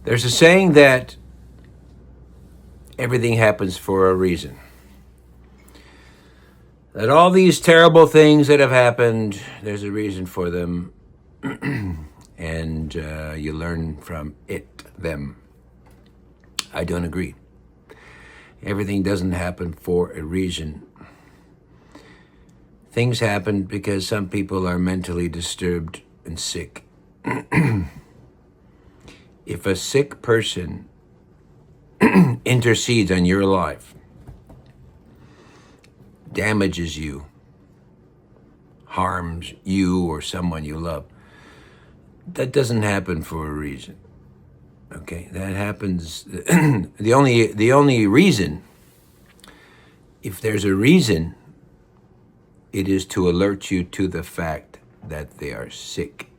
There's a saying that everything happens for a reason. That all these terrible things that have happened, there's a reason for them, and you learn from them. I don't agree. Everything doesn't happen for a reason. Things happen because some people are mentally disturbed and sick. If a sick person intercedes on your life, damages you, harms you or someone you love, that doesn't happen for a reason. Okay, that happens. The only reason, if there's a reason, it is to alert you to the fact that they are sick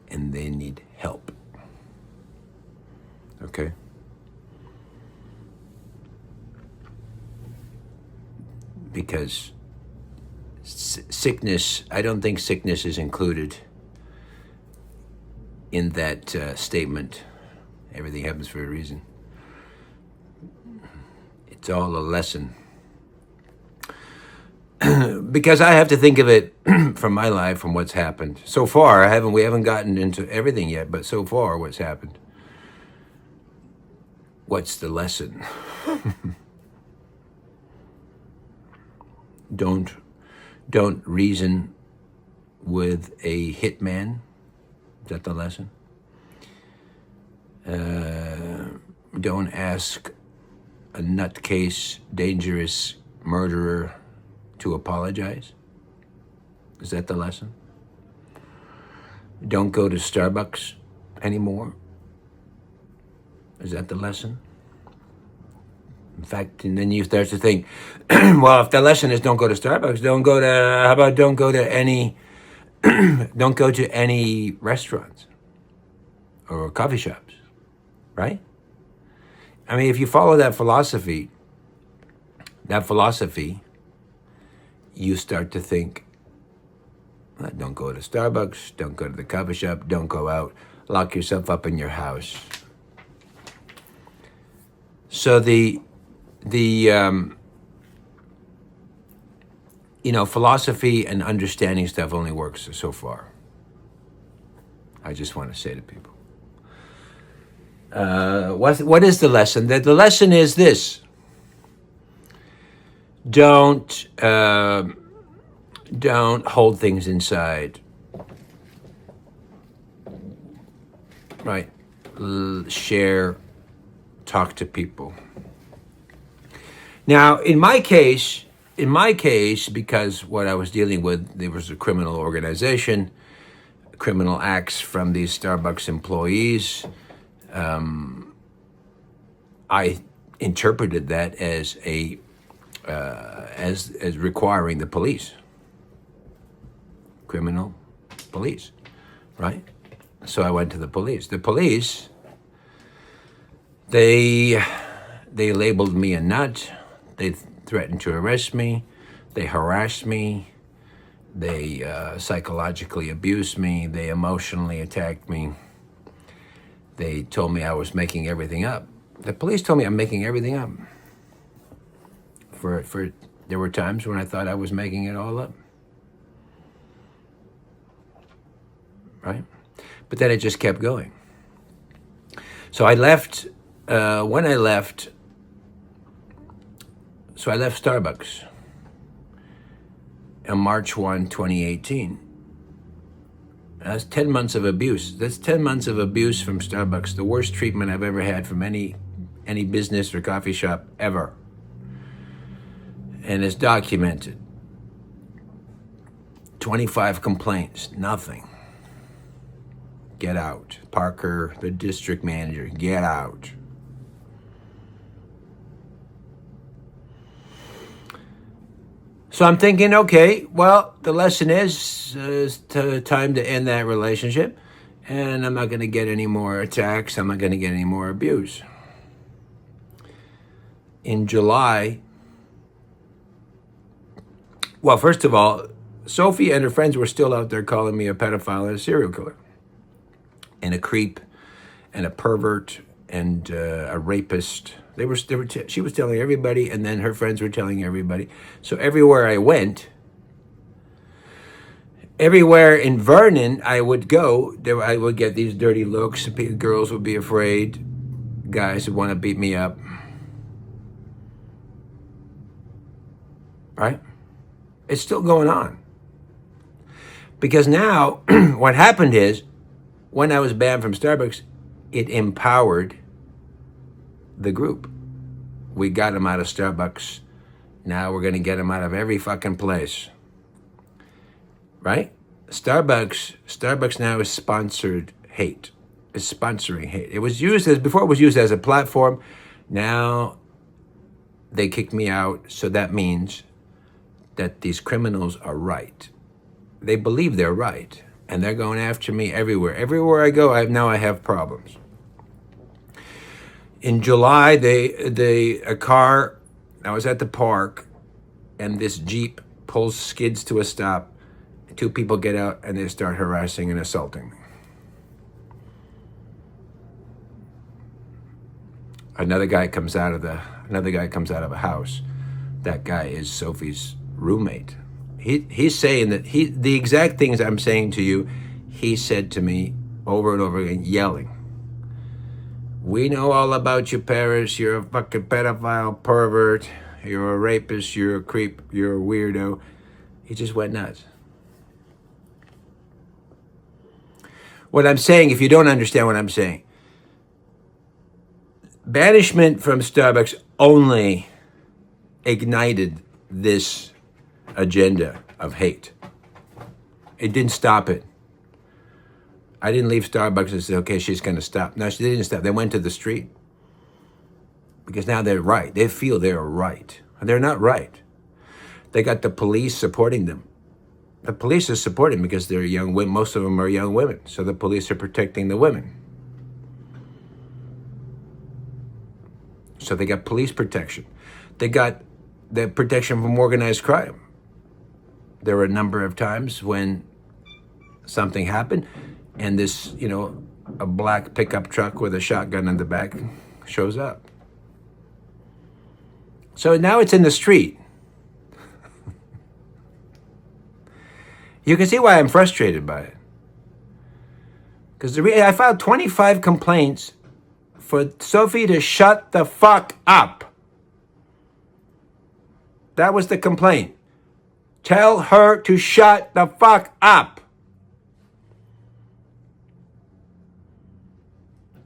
and they need help. Okay? Because sickness, I don't think sickness is included in that statement. Everything happens for a reason. It's all a lesson. Because I have to think of it from my life, from what's happened. So far, we haven't gotten into everything yet, but so far, what's happened? What's the lesson? Don't reason with a hitman. Is that the lesson? Don't ask a nutcase, dangerous murderer to apologize. Is that the lesson? Don't go to Starbucks anymore. Is that the lesson? In fact, and then you start to think, well, if the lesson is don't go to Starbucks, don't go to any restaurants or coffee shops, right? I mean, if you follow that philosophy, you start to think, don't go to Starbucks, don't go to the coffee shop, don't go out, lock yourself up in your house. So the philosophy and understanding stuff only works so far. I just want to say to people. What is the lesson? The lesson is this. Don't hold things inside. Right? Share, talk to people. Now, in my case, because what I was dealing with, there was a criminal organization, criminal acts from these Starbucks employees. I interpreted that as as requiring the police, criminal police, right? So I went to the police. The police, they labeled me a nut. They threatened to arrest me. They harassed me. They psychologically abused me. They emotionally attacked me. They told me I was making everything up. The police told me I'm making everything up. There were times when I thought I was making it all up. Right? But then it just kept going. So I left, I left Starbucks on March 1, 2018. That's 10 months of abuse. That's 10 months of abuse from Starbucks, the worst treatment I've ever had from any business or coffee shop ever. And it's documented. 25 complaints, nothing. Get out. Parker, the district manager, get out. So I'm thinking, okay, well, the lesson is time to end that relationship, and I'm not going to get any more attacks. I'm not going to get any more abuse. In July, well, first of all, Sophie and her friends were still out there calling me a pedophile and a serial killer, and a creep, and a pervert, and a rapist. She was telling everybody, and then her friends were telling everybody. So everywhere I went, everywhere in Vernon I would go, I would get these dirty looks. Girls would be afraid. Guys would want to beat me up. Right? It's still going on. Because now, what happened is, when I was banned from Starbucks, it empowered the group. We got them out of Starbucks. Now we're going to get them out of every fucking place. Right? Starbucks now is sponsored hate. Is sponsoring hate. It was used as, before it was used as a platform. Now they kicked me out. So that means that these criminals are right. They believe they're right. And they're going after me everywhere. Everywhere I go, now I have problems. In July, a car, I was at the park, and this Jeep skids to a stop. 2 people get out, and they start harassing and assaulting me. Another guy comes out of a house. That guy is Sophie's roommate. He's saying that the exact things I'm saying to you, he said to me over and over again, yelling. We know all about you, Paris. You're a fucking pedophile, pervert. You're a rapist. You're a creep. You're a weirdo. He just went nuts. What I'm saying, if you don't understand what I'm saying, banishment from Starbucks only ignited this agenda of hate. It didn't stop it. I didn't leave Starbucks and say, okay, she's going to stop. No, she didn't stop. They went to the street. Because now they're right. They feel they're right. They're not right. They got the police supporting them. The police are supporting because they're young women. Most of them are young women. So the police are protecting the women. So they got police protection. They got the protection from organized crime. There were a number of times when something happened and this, a black pickup truck with a shotgun in the back shows up. So now it's in the street. You can see why I'm frustrated by it. Because I filed 25 complaints for Sophie to shut the fuck up. That was the complaint. Tell her to shut the fuck up.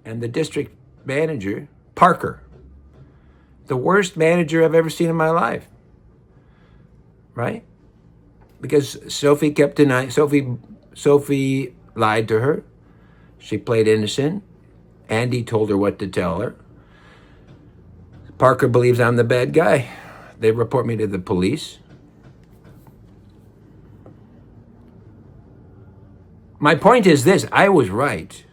And the district manager, Parker, the worst manager I've ever seen in my life. Right? Because Sophie kept denying. Sophie lied to her. She played innocent. Andy told her what to tell her. Parker believes I'm the bad guy. They report me to the police. My point is this. I was right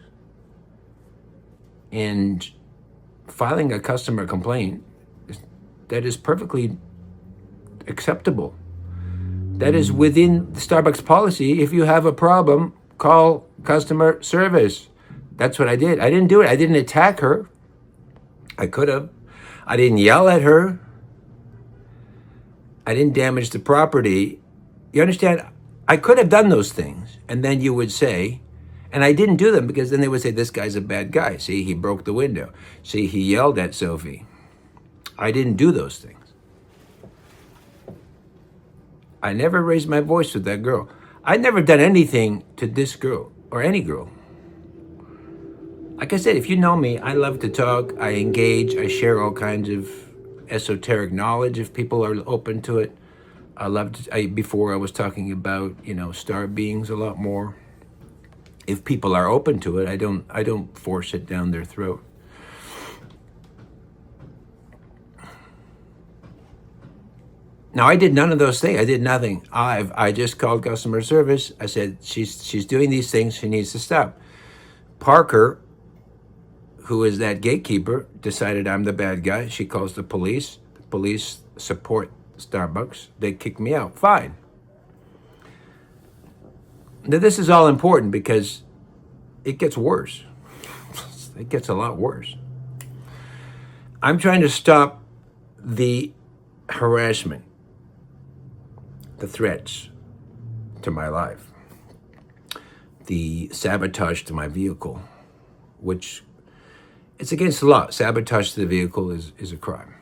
in filing a customer complaint that is perfectly acceptable. That is within the Starbucks policy. If you have a problem, call customer service. That's what I did. I didn't do it. I didn't attack her. I could have. I didn't yell at her. I didn't damage the property. You understand? I could have done those things. And then you would say, and I didn't do them because then they would say, this guy's a bad guy. See, he broke the window. See, he yelled at Sophie. I didn't do those things. I never raised my voice with that girl. I never done anything to this girl or any girl. Like I said, if you know me, I love to talk. I engage. I share all kinds of esoteric knowledge if people are open to it. I love to. Before I was talking about star beings a lot more. If people are open to it, I don't force it down their throat. Now, I did none of those things. I did nothing. I just called customer service. I said, she's doing these things. She needs to stop. Parker, who is that gatekeeper, decided I'm the bad guy. She calls the police. The police support Starbucks. They kick me out. Fine. Now, this is all important because it gets worse. It gets a lot worse. I'm trying to stop the harassment, the threats to my life, the sabotage to my vehicle, which it's against the law. Sabotage to the vehicle is a crime.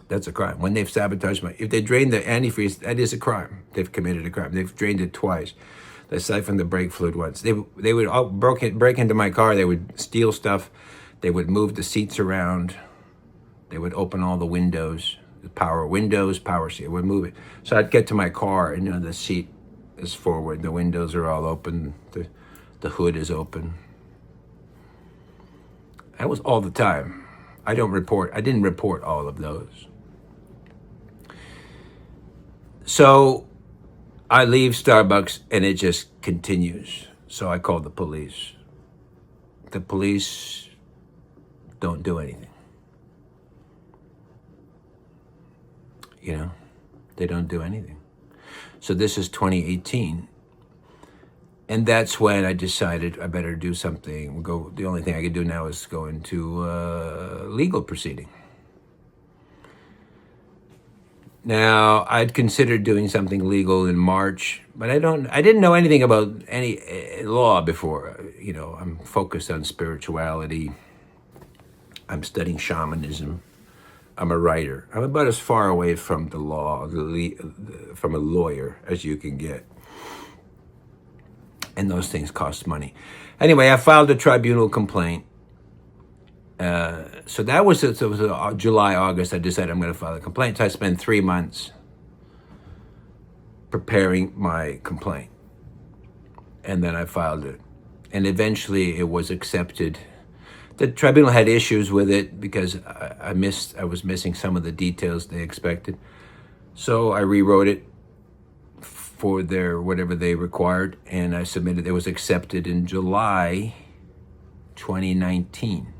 That's a crime. When they've sabotaged if they drained the antifreeze, that is a crime. They've committed a crime. They've drained it twice. They siphoned the brake fluid once. They would all break into my car. They would steal stuff. They would move the seats around. They would open all the windows, the power windows, power seat. Would move it. So I'd get to my car, and the seat is forward. The windows are all open. The hood is open. That was all the time. I didn't report all of those. So I leave Starbucks and it just continues. So I called the police. The police don't do anything. They don't do anything. So this is 2018. And that's when I decided I better do something. The only thing I could do now is go into legal proceeding. Now, I'd considered doing something legal in March, but I didn't know anything about any law before. I'm focused on spirituality. I'm studying shamanism. I'm a writer. I'm about as far away from the law, from a lawyer as you can get. And those things cost money. Anyway, I filed a tribunal complaint. So that was July, August. I decided I'm going to file a complaint. So I spent 3 months preparing my complaint. And then I filed it. And eventually it was accepted. The tribunal had issues with it because I was missing some of the details they expected. So I rewrote it for their whatever they required, and I submitted. It was accepted in July 2019.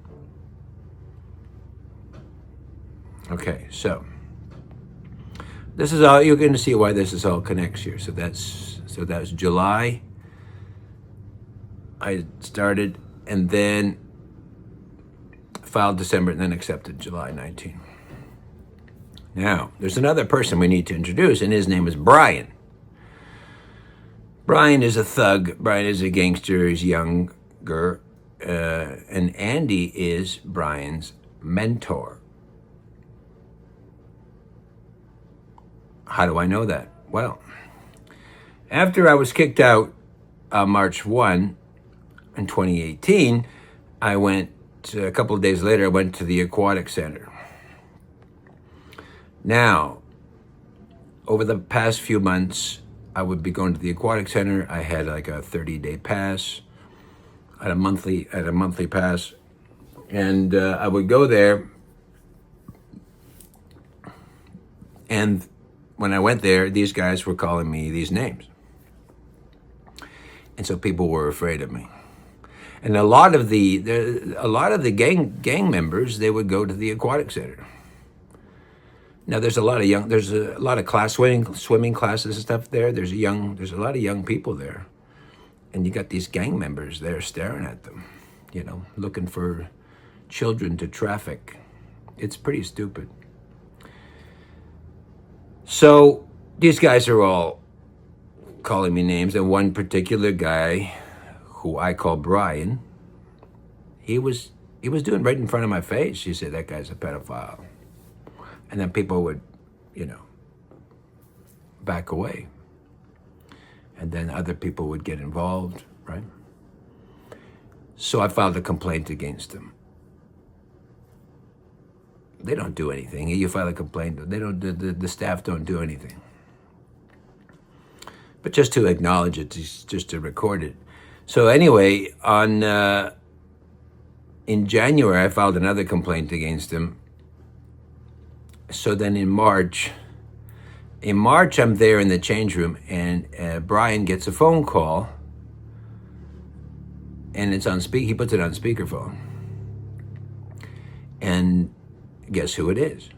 Okay, so this is all you're going to see why this is all connects here. So that's July. I started and then filed December and then accepted July 19. Now, there's another person we need to introduce, and his name is Brian. Brian is a thug. Brian is a gangster. He's younger. And Andy is Brian's mentor. How do I know that? Well, after I was kicked out on March 1 in 2018, a couple of days later, I went to the aquatic center. Now, over the past few months, I would be going to the aquatic center. I had like a 30-day pass. I had a monthly pass. And I would go there. And when I went there, these guys were calling me these names. And so people were afraid of me. And a lot of the gang members, they would go to the aquatic center. Now there's a lot of class swimming classes and stuff there. There's a lot of young people there. And you got these gang members there staring at them, looking for children to traffic. It's pretty stupid. So these guys are all calling me names, and one particular guy who I call Brian, he was doing right in front of my face. He said, that guy's a pedophile. And then people would, back away. And then other people would get involved, right? So I filed a complaint against him. They don't do anything. You file a complaint, they don't. The staff don't do anything. But just to acknowledge it, just to record it. So anyway, in January, I filed another complaint against him. So then in March, I'm there in the change room, and Brian gets a phone call, and it's on he puts it on speakerphone. And guess who it is?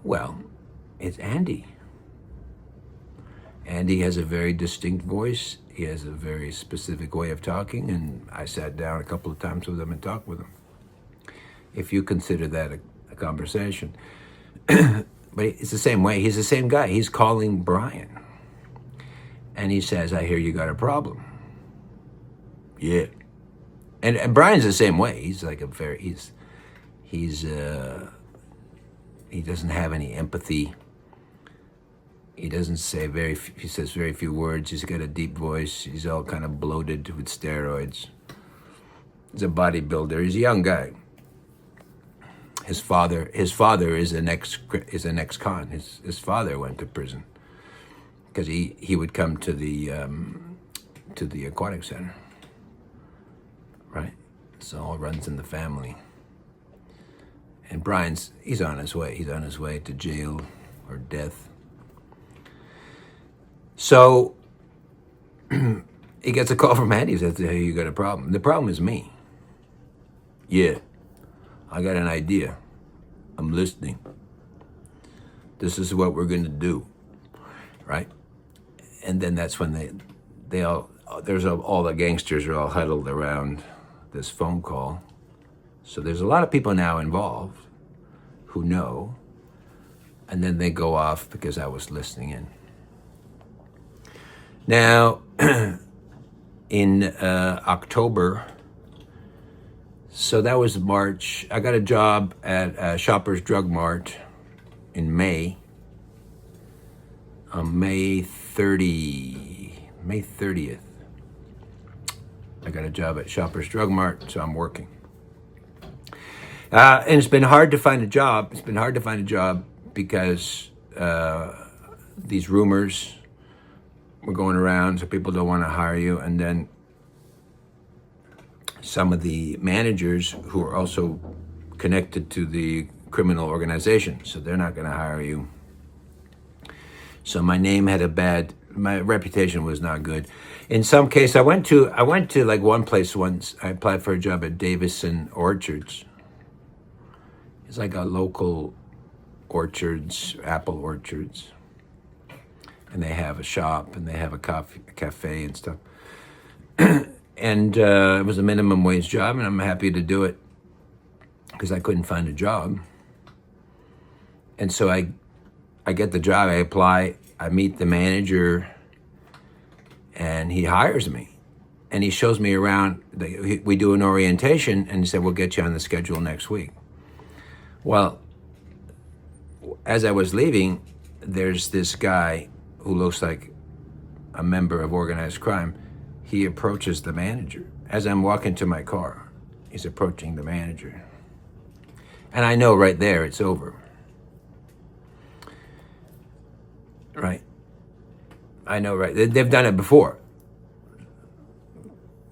Well, it's Andy. And he has a very distinct voice. He has a very specific way of talking, and I sat down a couple of times with him and talked with him. If you consider that a conversation. But it's the same way. He's the same guy. He's calling Brian. And he says, I hear you got a problem. Yeah. And Brian's the same way. He's like he doesn't have any empathy. He doesn't say he says very few words. He's got a deep voice. He's all kind of bloated with steroids. He's a bodybuilder. He's a young guy. His father is an ex-con. His father went to prison because he would come to the aquatic center, right? So it all runs in the family. And he's on his way. He's on his way to jail or death. So he gets a call from Andy. He says, hey, you got a problem. The problem is me. Yeah. I got an idea. I'm listening. This is what we're going to do, right? And then that's when all the gangsters are all huddled around this phone call. So there's a lot of people now involved who know, and then they go off because I was listening in. Now, in October, so that was March. I got a job at Shoppers Drug Mart in May. On May 30th. I got a job at Shoppers Drug Mart, so I'm working. And it's been hard to find a job. It's been hard to find a job because these rumors were going around, so people don't want to hire you. And then some of the managers who are also connected to the criminal organization, so they're not going to hire you. So my reputation was not good. In some case, I went to like one place once. I applied for a job at Davison Orchards. It's like a local orchards, apple orchards. And they have a shop and they have a cafe and stuff. And it was a minimum wage job, and I'm happy to do it because I couldn't find a job. And so I get the job, I apply, I meet the manager, and he hires me. And he shows me around. We do an orientation, and he said, we'll get you on the schedule next week. Well, as I was leaving, there's this guy who looks like a member of organized crime. He approaches the manager. As I'm walking to my car, he's approaching the manager. And I know right there it's over. Right? I know, right? They've done it before.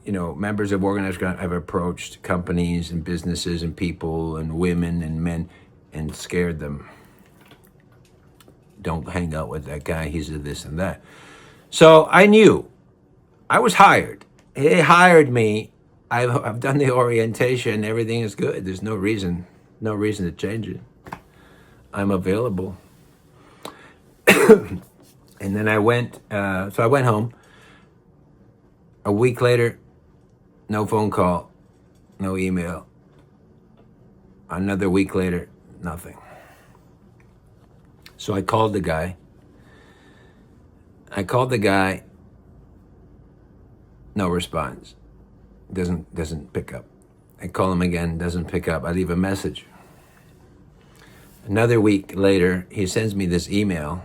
You know, members of organized crime have approached companies and businesses and people and women and men and scared them. Don't hang out with that guy. He's a this and that. So I knew. I was hired. He hired me. I've done the orientation. Everything is good. There's no reason to change it. I'm available. And then I went home. A week later, no phone call, no email. Another week later, nothing. So I called the guy. No response. Doesn't pick up. I call him again, doesn't pick up. I leave a message. Another week later, he sends me this email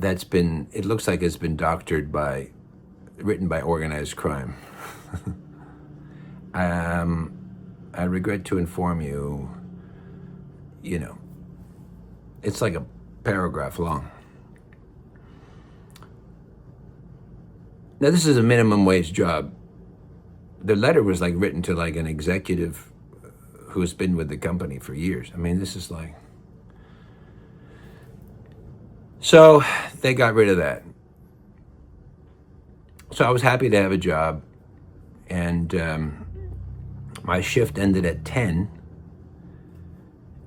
it looks like it's been written by organized crime. I regret to inform you, it's like a paragraph long. Now, this is a minimum wage job. The letter was like written to like an executive who's been with the company for years. I mean, this is like... So they got rid of that. So I was happy to have a job, and my shift ended at 10,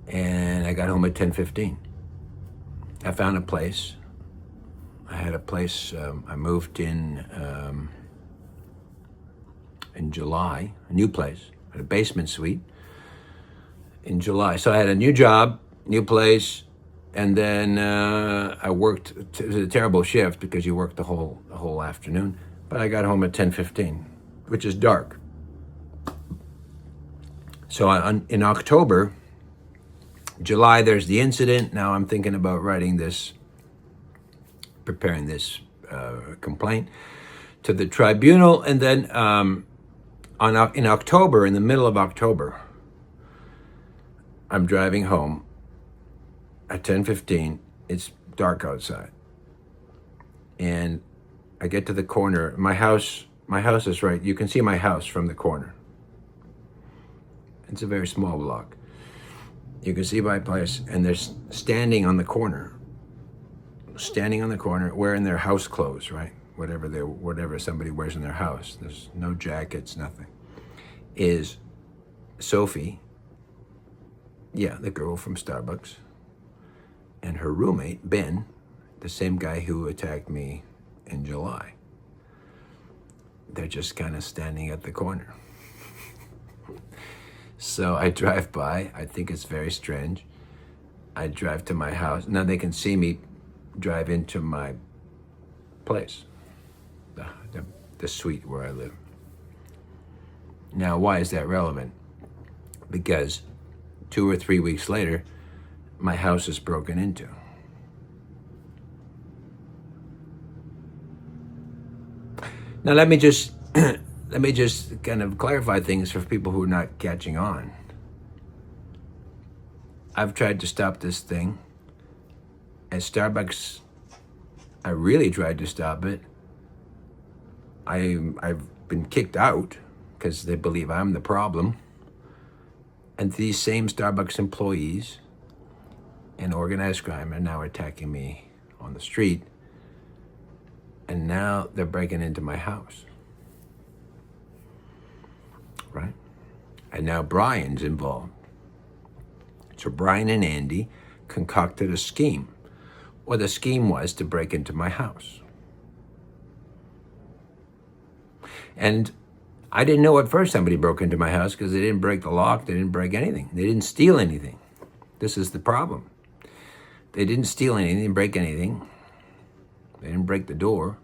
and I got home at 10:15. I found a place. I had a place. I moved in July, a new place, a basement suite in July. So I had a new job, new place, and then I worked. It was a terrible shift because you worked the whole afternoon. But I got home at 10:15, which is dark. So in October, July, there's the incident. Now I'm thinking about preparing this complaint to the tribunal, and then in October, in the middle of October, I'm driving home at 10:15. It's dark outside, and I get to the corner. My house is right. You can see my house from the corner. It's a very small block. You can see my place, and they're standing on the corner, wearing their house clothes, right? Whatever somebody wears in their house. There's no jackets, nothing. Is Sophie, the girl from Starbucks, and her roommate, Ben, the same guy who attacked me in July. They're just kind of standing at the corner. So I drive by. I think it's very strange. I drive to my house. Now they can see me drive into my place, the suite where I live. Now, why is that relevant? Because 2 or 3 weeks later, my house is broken into. Now, let me just kind of clarify things for people who are not catching on. I've tried to stop this thing. At Starbucks, I really tried to stop it. I've been kicked out because they believe I'm the problem. And these same Starbucks employees and organized crime are now attacking me on the street. And now they're breaking into my house. Right? And now Brian's involved. So Brian and Andy concocted a scheme. Well, the scheme was to break into my house. And I didn't know at first somebody broke into my house because they didn't break the lock, they didn't break anything. They didn't steal anything. This is the problem. They didn't steal anything, they didn't break anything. They didn't break the door.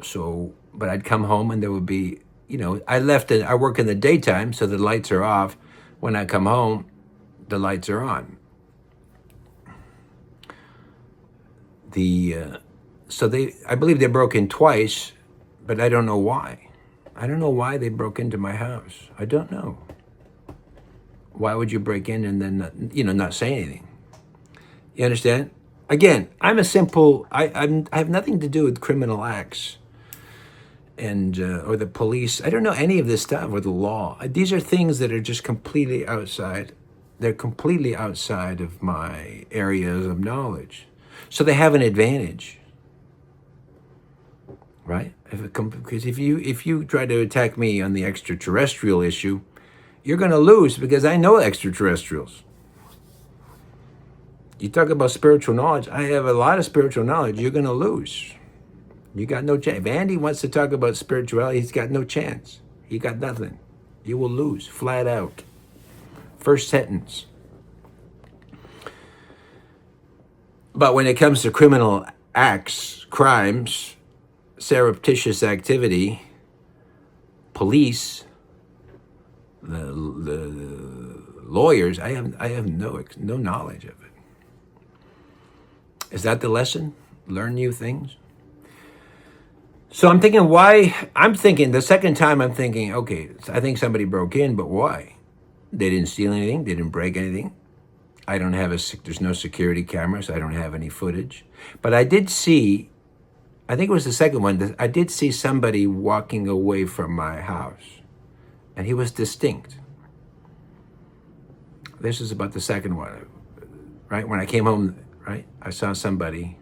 So, but I'd come home and there would be, I work in the daytime, so the lights are off. When I come home, the lights are on. I believe they broke in twice, but I don't know why. I don't know why they broke into my house. I don't know. Why would you break in and then not say anything? You understand? Again, I'm a simple. I have nothing to do with criminal acts, and or the police. I don't know any of this stuff or the law. These are things that are just completely outside. They're completely outside of my areas of knowledge. So they have an advantage, right? Because if you try to attack me on the extraterrestrial issue, you're going to lose because I know extraterrestrials. You talk about spiritual knowledge. I have a lot of spiritual knowledge. You're going to lose. You got no chance. If Andy wants to talk about spirituality, he's got no chance. He got nothing. You will lose, flat out. First sentence. But when it comes to criminal acts, crimes, surreptitious activity, police, the lawyers, I have no knowledge of it. Is that the lesson? Learn new things? So I'm thinking the second time I'm thinking, okay, I think somebody broke in, but why? They didn't steal anything. They didn't break anything. There's no security cameras. I don't have any footage. But I did see, I think it was the second one, I did see somebody walking away from my house. And he was distinct. This is about the second one, right? When I came home, right, I saw somebody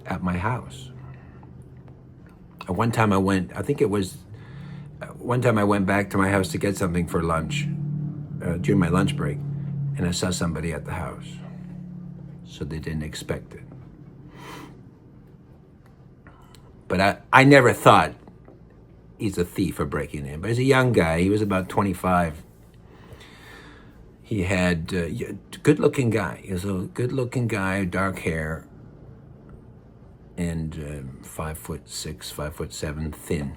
at my house. One time I went back to my house to get something for lunch, during my lunch break. and I saw somebody at the house. So they didn't expect it. But I never thought he's a thief or breaking in. But he's a young guy. He was about 25. He had good-looking guy. He was a good-looking guy, dark hair, and 5'6", 5'7", thin.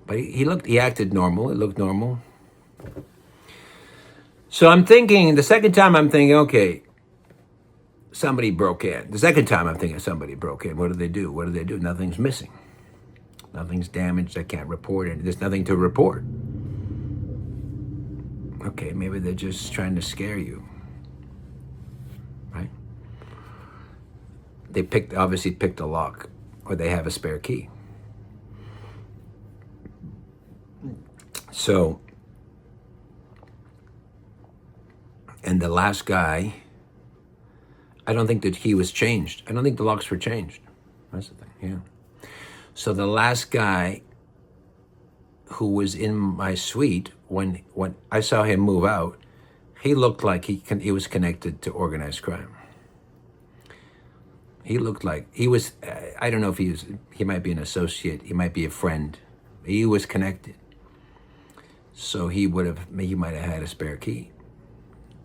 But he acted normal. It looked normal. So I'm thinking, the second time I'm thinking, okay, somebody broke in. The second time I'm thinking somebody broke in. What do they do? What do they do? Nothing's missing. Nothing's damaged. I can't report it. There's nothing to report. Okay, maybe they're just trying to scare you, right? They obviously picked a lock, or they have a spare key. So, and the last guy, I don't think that he was changed. I don't think the locks were changed. That's the thing, yeah. So the last guy who was in my suite, when I saw him move out, he looked like he was connected to organized crime. He looked like he was, I don't know if he might be an associate, he might be a friend. He was connected. So he might have had a spare key.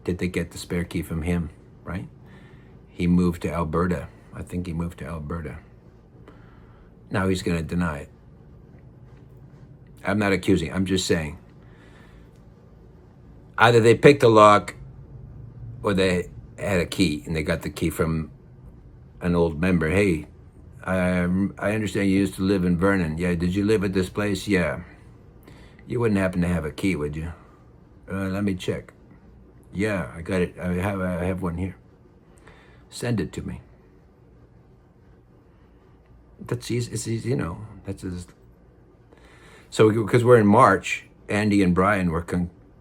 Did they get the spare key from him, right? He moved to Alberta. I think he moved to Alberta. Now he's going to deny it. I'm not accusing, I'm just saying. Either they picked a lock or they had a key and they got the key from an old member. Hey, I understand you used to live in Vernon. Yeah, did you live at this place? Yeah. You wouldn't happen to have a key, would you? Let me check. Yeah, I got it. I have one here. Send it to me. That's easy. It's easy, you know. That's just... So because we're in March, Andy and Brian were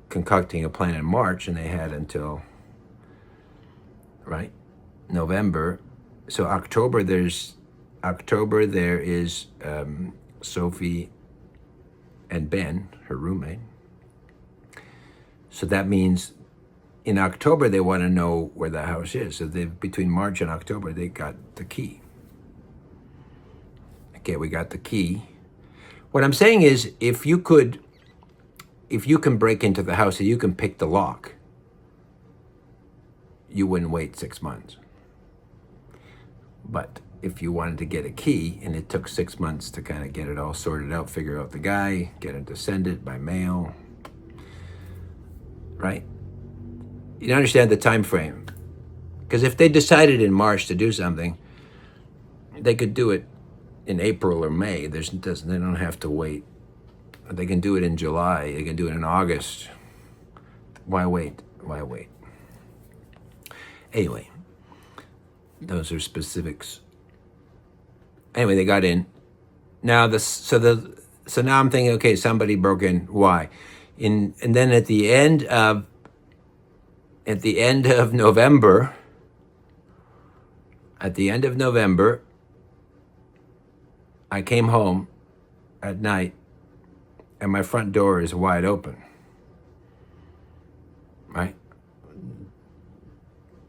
concocting a plan in March, and they had until, right, November. So October there is Sophie and Ben, her roommate. So that means in October they want to know where the house is. So between March and October they got the key. Okay, we got the key. What I'm saying is, if you can break into the house and you can pick the lock, you wouldn't wait 6 months. But if you wanted to get a key and it took 6 months to kind of get it all sorted out, figure out the guy, get him to send it by mail, right? You understand the time frame. Because if they decided in March to do something, they could do it in April or May. They don't have to wait. They can do it in July. They can do it in August. Why wait? Why wait? Anyway, those are specifics. Anyway, they got in. Now so now I'm thinking, okay, somebody broke in. Why? And then at the end of November, I came home at night and my front door is wide open, right?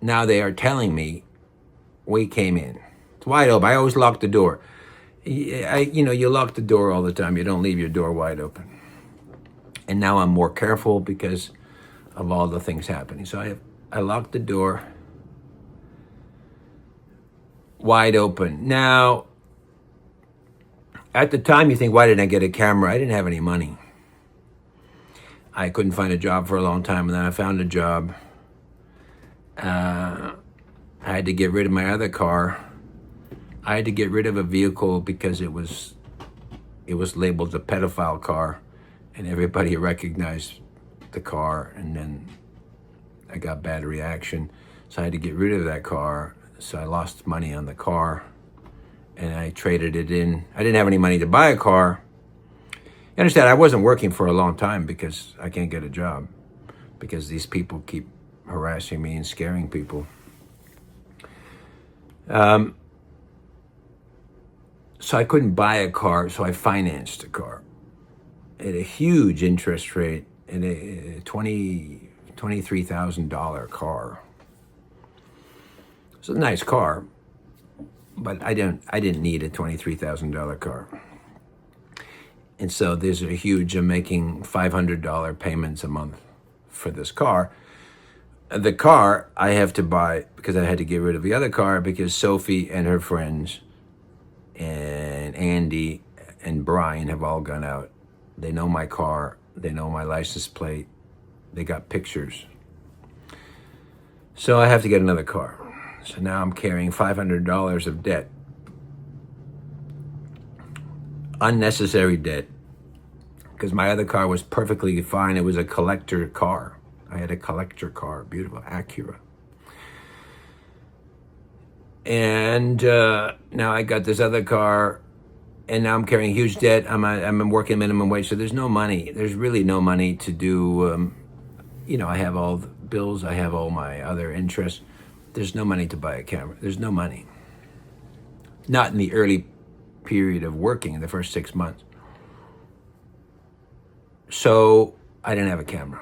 Now they are telling me we came in. It's wide open. I always lock the door. You lock the door all the time. You don't leave your door wide open. And now I'm more careful because of all the things happening. So I locked the door wide open. Now, at the time, you think, why didn't I get a camera? I didn't have any money. I couldn't find a job for a long time, and then I found a job. I had to get rid of my other car. I had to get rid of a vehicle because it was labeled a pedophile car, and everybody recognized the car, and then I got bad reaction. So I had to get rid of that car. So I lost money on the car. And I traded it in. I didn't have any money to buy a car. You understand, I wasn't working for a long time because I can't get a job because these people keep harassing me and scaring people. So I couldn't buy a car, so I financed a car at a huge interest rate, at a 20 $23,000 car. It's a nice car, but I didn't need a $23,000 car. And so there's a huge, I'm making $500 payments a month for this car. The car I have to buy because I had to get rid of the other car because Sophie and her friends and Andy and Brian have all gone out. They know my car. They know my license plate. They got pictures. So I have to get another car. So now I'm carrying $500 of debt. Unnecessary debt. Because my other car was perfectly fine. It was a collector car. I had a collector car, beautiful Acura. And now I got this other car, and now I'm carrying huge debt. I'm working minimum wage, so there's no money. There's really no money to do, I have all the bills. I have all my other interests. There's no money to buy a camera. There's no money. Not in the early period of working, in the first 6 months. So I didn't have a camera.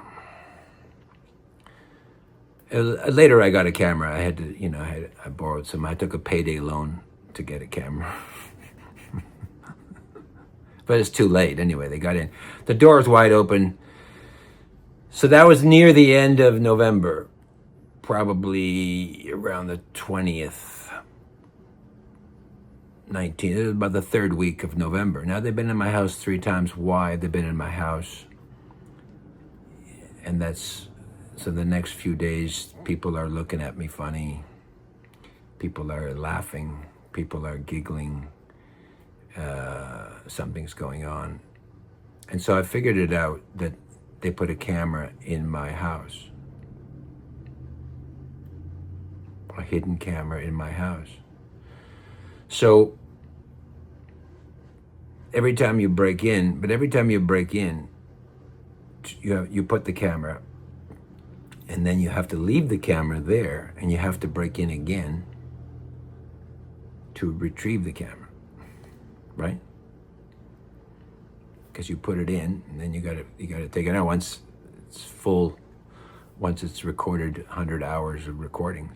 Later I got a camera. I had to, I borrowed some. I took a payday loan to get a camera. But it's too late anyway. They got in. The door was wide open. So that was near the end of November, probably around the 20th, 19th. It was about the third week of November. Now they've been in my house 3 times. Why? They've been in my house. And so the next few days, people are looking at me funny. People are laughing. People are giggling. Something's going on. And so I figured it out that they put a camera in my house. A hidden camera in my house. So every time you break in, you put the camera, and then you have to leave the camera there, and you have to break in again to retrieve the camera, right? Because you put it in, and then you gotta take it out once it's full, once it's recorded 100 hours of recordings.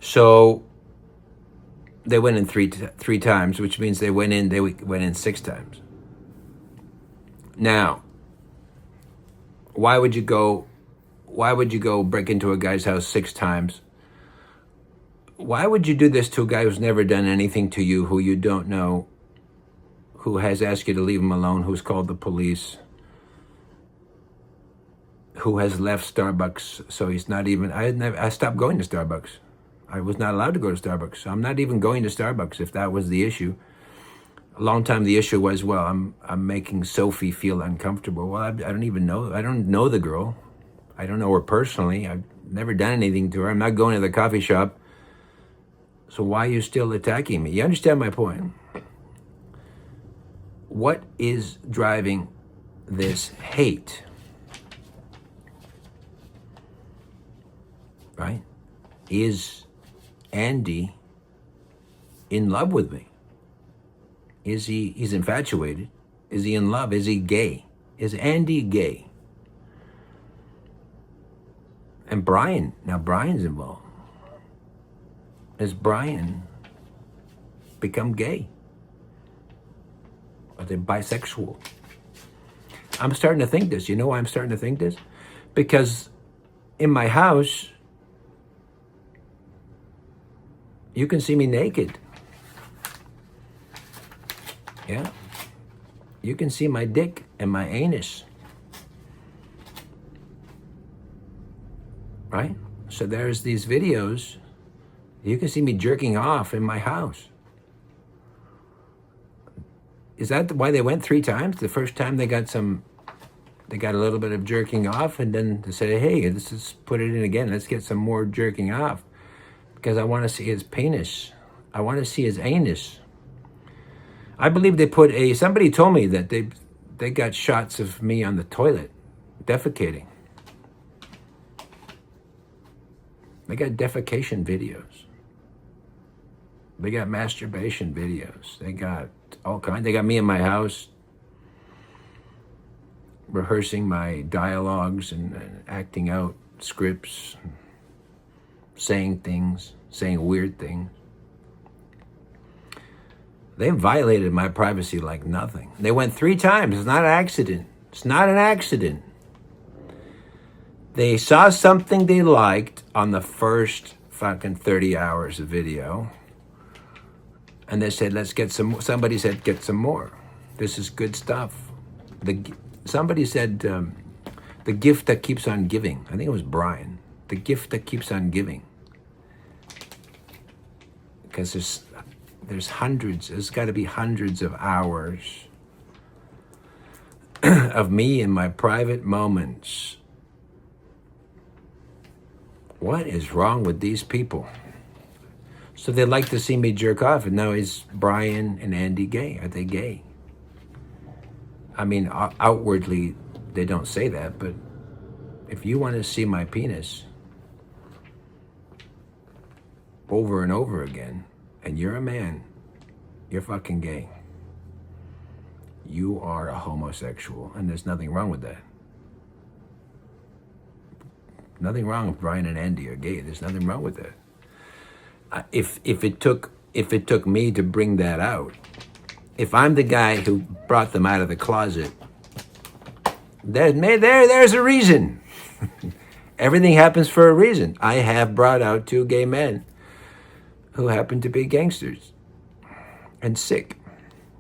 So they went in three times, which means they went in 6 times. Now, why would you go break into a guy's house 6 times? Why would you do this to a guy who's never done anything to you, who you don't know, who has asked you to leave him alone, who's called the police, who has left Starbucks, so he's not even, I stopped going to Starbucks. I was not allowed to go to Starbucks, so I'm not even going to Starbucks if that was the issue. A long time the issue was, well, I'm making Sophie feel uncomfortable. Well, I don't know the girl. I don't know her personally. I've never done anything to her. I'm not going to the coffee shop. So why are you still attacking me? You understand my point? What is driving this hate? Right? Is Andy in love with me? He's infatuated? Is he in love? Is he gay? Is Andy gay? And now Brian's involved. Has Brian become gay? Are they bisexual? I'm starting to think this. You know why I'm starting to think this? Because in my house, you can see me naked. Yeah. You can see my dick and my anus. Right? So there's these videos. You can see me jerking off in my house. Is that why they went 3 times? The first time they got a little bit of jerking off, and then they said, hey, let's just put it in again. Let's get some more jerking off. Because I want to see his penis. I want to see his anus. I believe they put somebody told me that they got shots of me on the toilet, defecating. They got defecation videos. They got masturbation videos. They got all kinds. They got me in my house rehearsing my dialogues and acting out scripts, saying things, saying weird things. They violated my privacy like nothing. They went 3 times. It's not an accident. It's not an accident. They saw something they liked on the first fucking 30 hours of video. And they said, let's get some, somebody said, get some more. This is good stuff. Somebody said, the gift that keeps on giving. I think it was Brian. The gift that keeps on giving. Because there's hundreds, there's got to be hundreds of hours of me in my private moments. What is wrong with these people? So they like to see me jerk off, and now is Brian and Andy gay? Are they gay? I mean, outwardly, they don't say that, but if you want to see my penis over and over again, and you're a man, you're fucking gay. You are a homosexual, and there's nothing wrong with that. Nothing wrong if Brian and Andy are gay. There's nothing wrong with that. If it took me to bring that out, if I'm the guy who brought them out of the closet, there's a reason. Everything happens for a reason. I have brought out 2 gay men who happen to be gangsters and sick,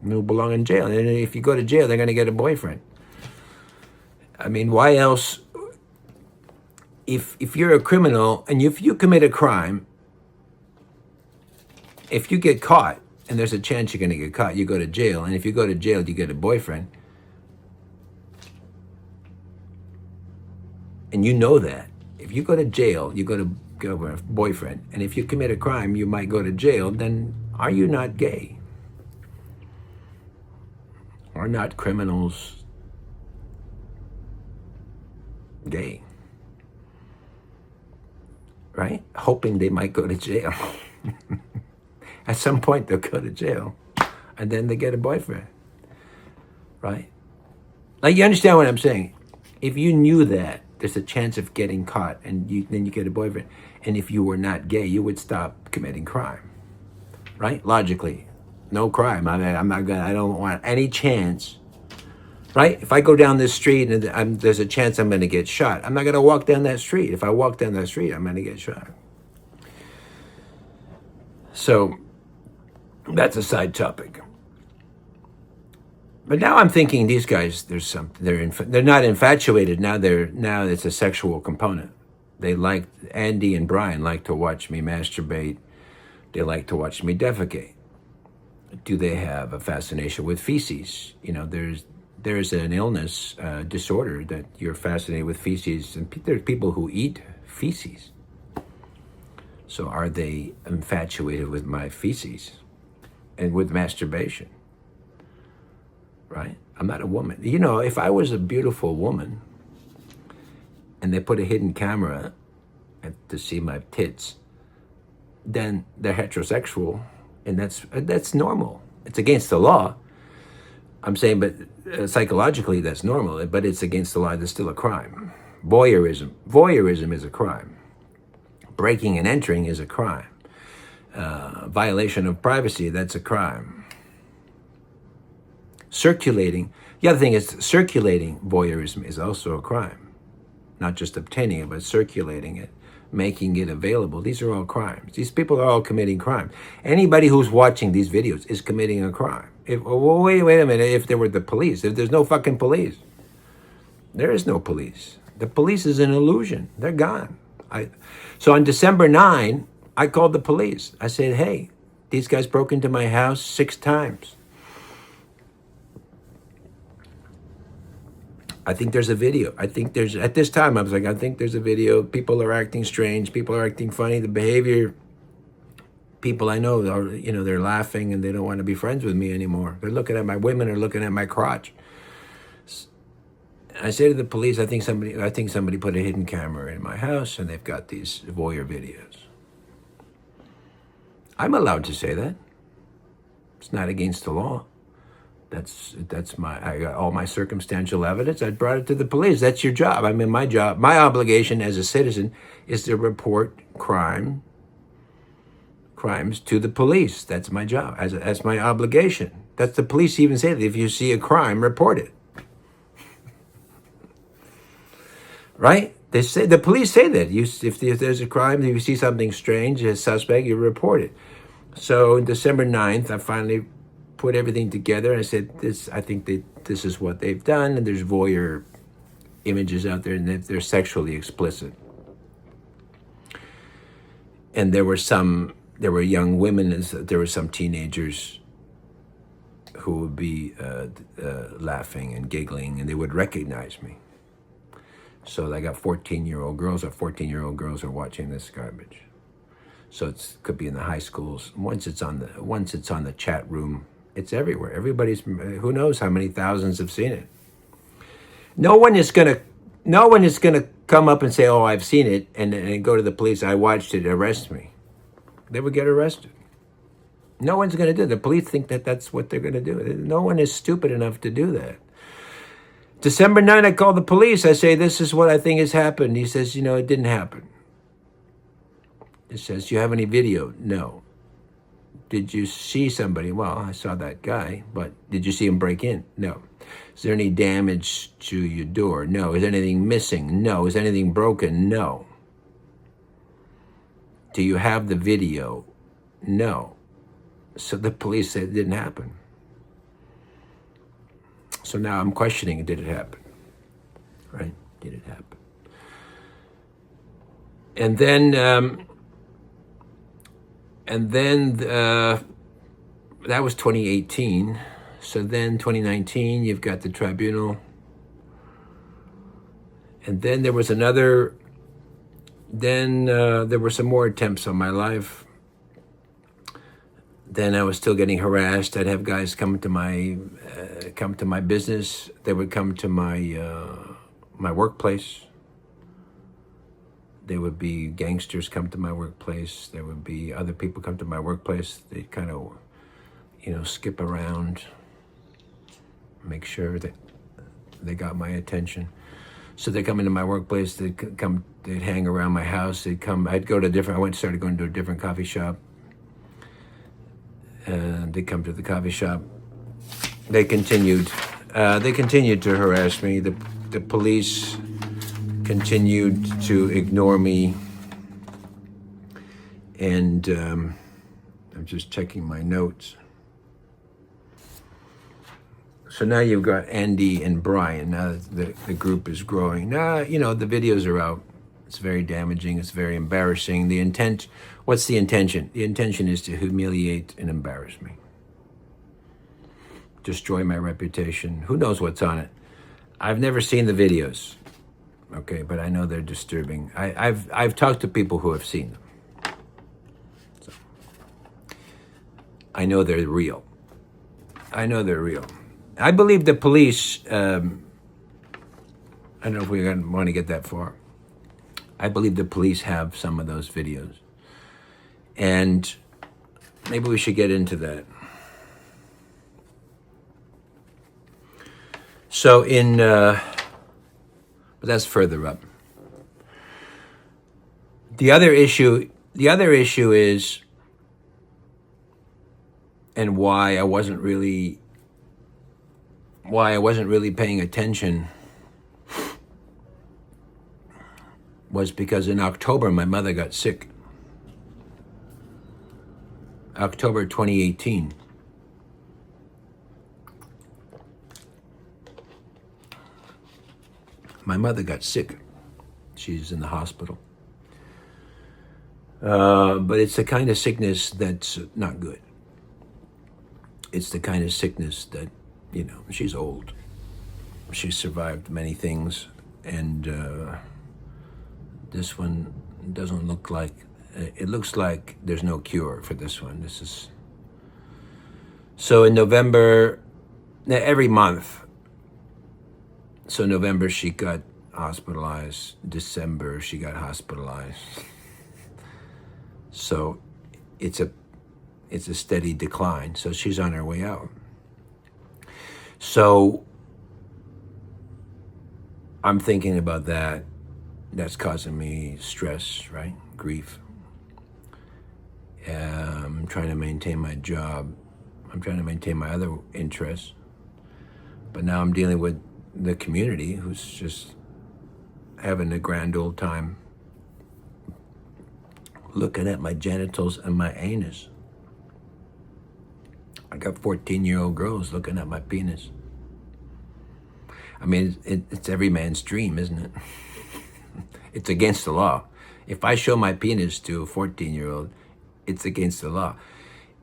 and who belong in jail. And if you go to jail, they're going to get a boyfriend. I mean, why else? If you're a criminal and if you commit a crime, if you get caught, and there's a chance you're going to get caught, you go to jail. And if you go to jail, you get a boyfriend. And you know that. If you go to jail, you go to a boyfriend. And if you commit a crime, you might go to jail. Then are you not gay? Are not criminals gay? Right? Hoping they might go to jail. At some point, they'll go to jail, and then they get a boyfriend, right? Like, you understand what I'm saying? If you knew that there's a chance of getting caught, and then you get a boyfriend, and if you were not gay, you would stop committing crime, right? Logically, no crime. I mean, I don't want any chance, right? If I go down this street and there's a chance I'm going to get shot, I'm not going to walk down that street. If I walk down that street, I'm going to get shot. So that's a side topic. But now I'm thinking these guys, there's something, they're not infatuated. Now it's a sexual component. Andy and Brian like to watch me masturbate. They like to watch me defecate. Do they have a fascination with feces? You know, there's an illness, disorder that you're fascinated with feces, and there's people who eat feces. So are they infatuated with my feces and with masturbation? Right? I'm not a woman. You know, if I was a beautiful woman and they put a hidden camera to see my tits, then they're heterosexual, and that's normal. It's against the law. I'm saying, but psychologically that's normal, but it's against the law. There's still a crime. Voyeurism is a crime. Breaking and entering is a crime. Violation of privacy, that's a crime. The other thing is circulating voyeurism is also a crime. Not just obtaining it, but circulating it, making it available. These are all crimes. These people are all committing crime. Anybody who's watching these videos is committing a crime. Wait a minute, if there were the police, if there's no fucking police. There is no police. The police is an illusion. They're gone. So on December 9, I called the police. I said, hey, these guys broke into my house 6 times. I think there's a video. At this time, I was like, I think there's a video. People are acting strange. People are acting funny. The behavior, people I know are, they're laughing and they don't want to be friends with me anymore. Women are looking at my crotch. I say to the police, I think somebody put a hidden camera in my house and they've got these voyeur videos. I'm allowed to say that. It's not against the law. That's I got all my circumstantial evidence. I brought it to the police. That's your job. I mean, my job, my obligation as a citizen is to report crimes to the police. That's my job. That's my obligation. That's the police even say that if you see a crime, report it. Right? They say the police say that if there's a crime, if you see something strange, a suspect, you report it. So on December 9th, I finally put everything together and I said, I think this is what they've done, and there's voyeur images out there, and they're sexually explicit. And there were young women, there were some teenagers who would be laughing and giggling, and they would recognize me. So I got 14-year-old girls, or 14-year-old girls are watching this garbage. So it could be in the high schools. Once it's on the chat room, it's everywhere. Who knows how many thousands have seen it. No one is gonna come up and say, "Oh, I've seen it," and go to the police. I watched it. Arrest me. They would get arrested. No one's gonna do it. The police think that that's what they're gonna do. No one is stupid enough to do that. December 9th, I called the police. I say, "This is what I think has happened." He says, "It didn't happen." He says, "Do you have any video?" "No." "Did you see somebody?" "Well, I saw that guy, but did you see him break in?" "No." "Is there any damage to your door?" "No." "Is anything missing?" "No." "Is anything broken?" "No." "Do you have the video?" "No." So the police said it didn't happen. So now I'm questioning, did it happen? Right? Did it happen? And then that was 2018. So then 2019, you've got the tribunal. And then there was there were some more attempts on my life. Then I was still getting harassed. I'd have guys come to my business. They would come to my workplace. There would be gangsters come to my workplace. There would be other people come to my workplace. They'd kind of, skip around, make sure that they got my attention. So they come into my workplace. They'd hang around my house. I'd started going to a different coffee shop. And they come to the coffee shop. They continued to harass me. The police continued to ignore me. And I'm just checking my notes. So now you've got Andy and Brian. Now the group is growing. Now, the videos are out. It's very damaging. It's very embarrassing. What's the intention? The intention is to humiliate and embarrass me. Destroy my reputation. Who knows what's on it? I've never seen the videos. Okay, but I know they're disturbing. I've talked to people who have seen them. So, I know they're real. I believe the police, I don't know if we're going to want to get that far. I believe the police have some of those videos. And maybe we should get into that. So but that's further up. The other issue is, and why I wasn't really paying attention, was because in October my mother got sick. October 2018. My mother got sick. She's in the hospital. But it's the kind of sickness that's not good. It's the kind of sickness that, she's old. She's survived many things. And this one doesn't look like, it looks like there's no cure for this one. So in November, every month, so November she got hospitalized, December she got hospitalized. So it's a steady decline. So she's on her way out. So I'm thinking about that. That's causing me stress, right? Grief. I'm trying to maintain my job. I'm trying to maintain my other interests. But now I'm dealing with the community who's just having a grand old time looking at my genitals and my anus. I got 14-year-old girls looking at my penis. I mean, it's every man's dream, isn't it? It's against the law. If I show my penis to a 14-year-old, it's against the law.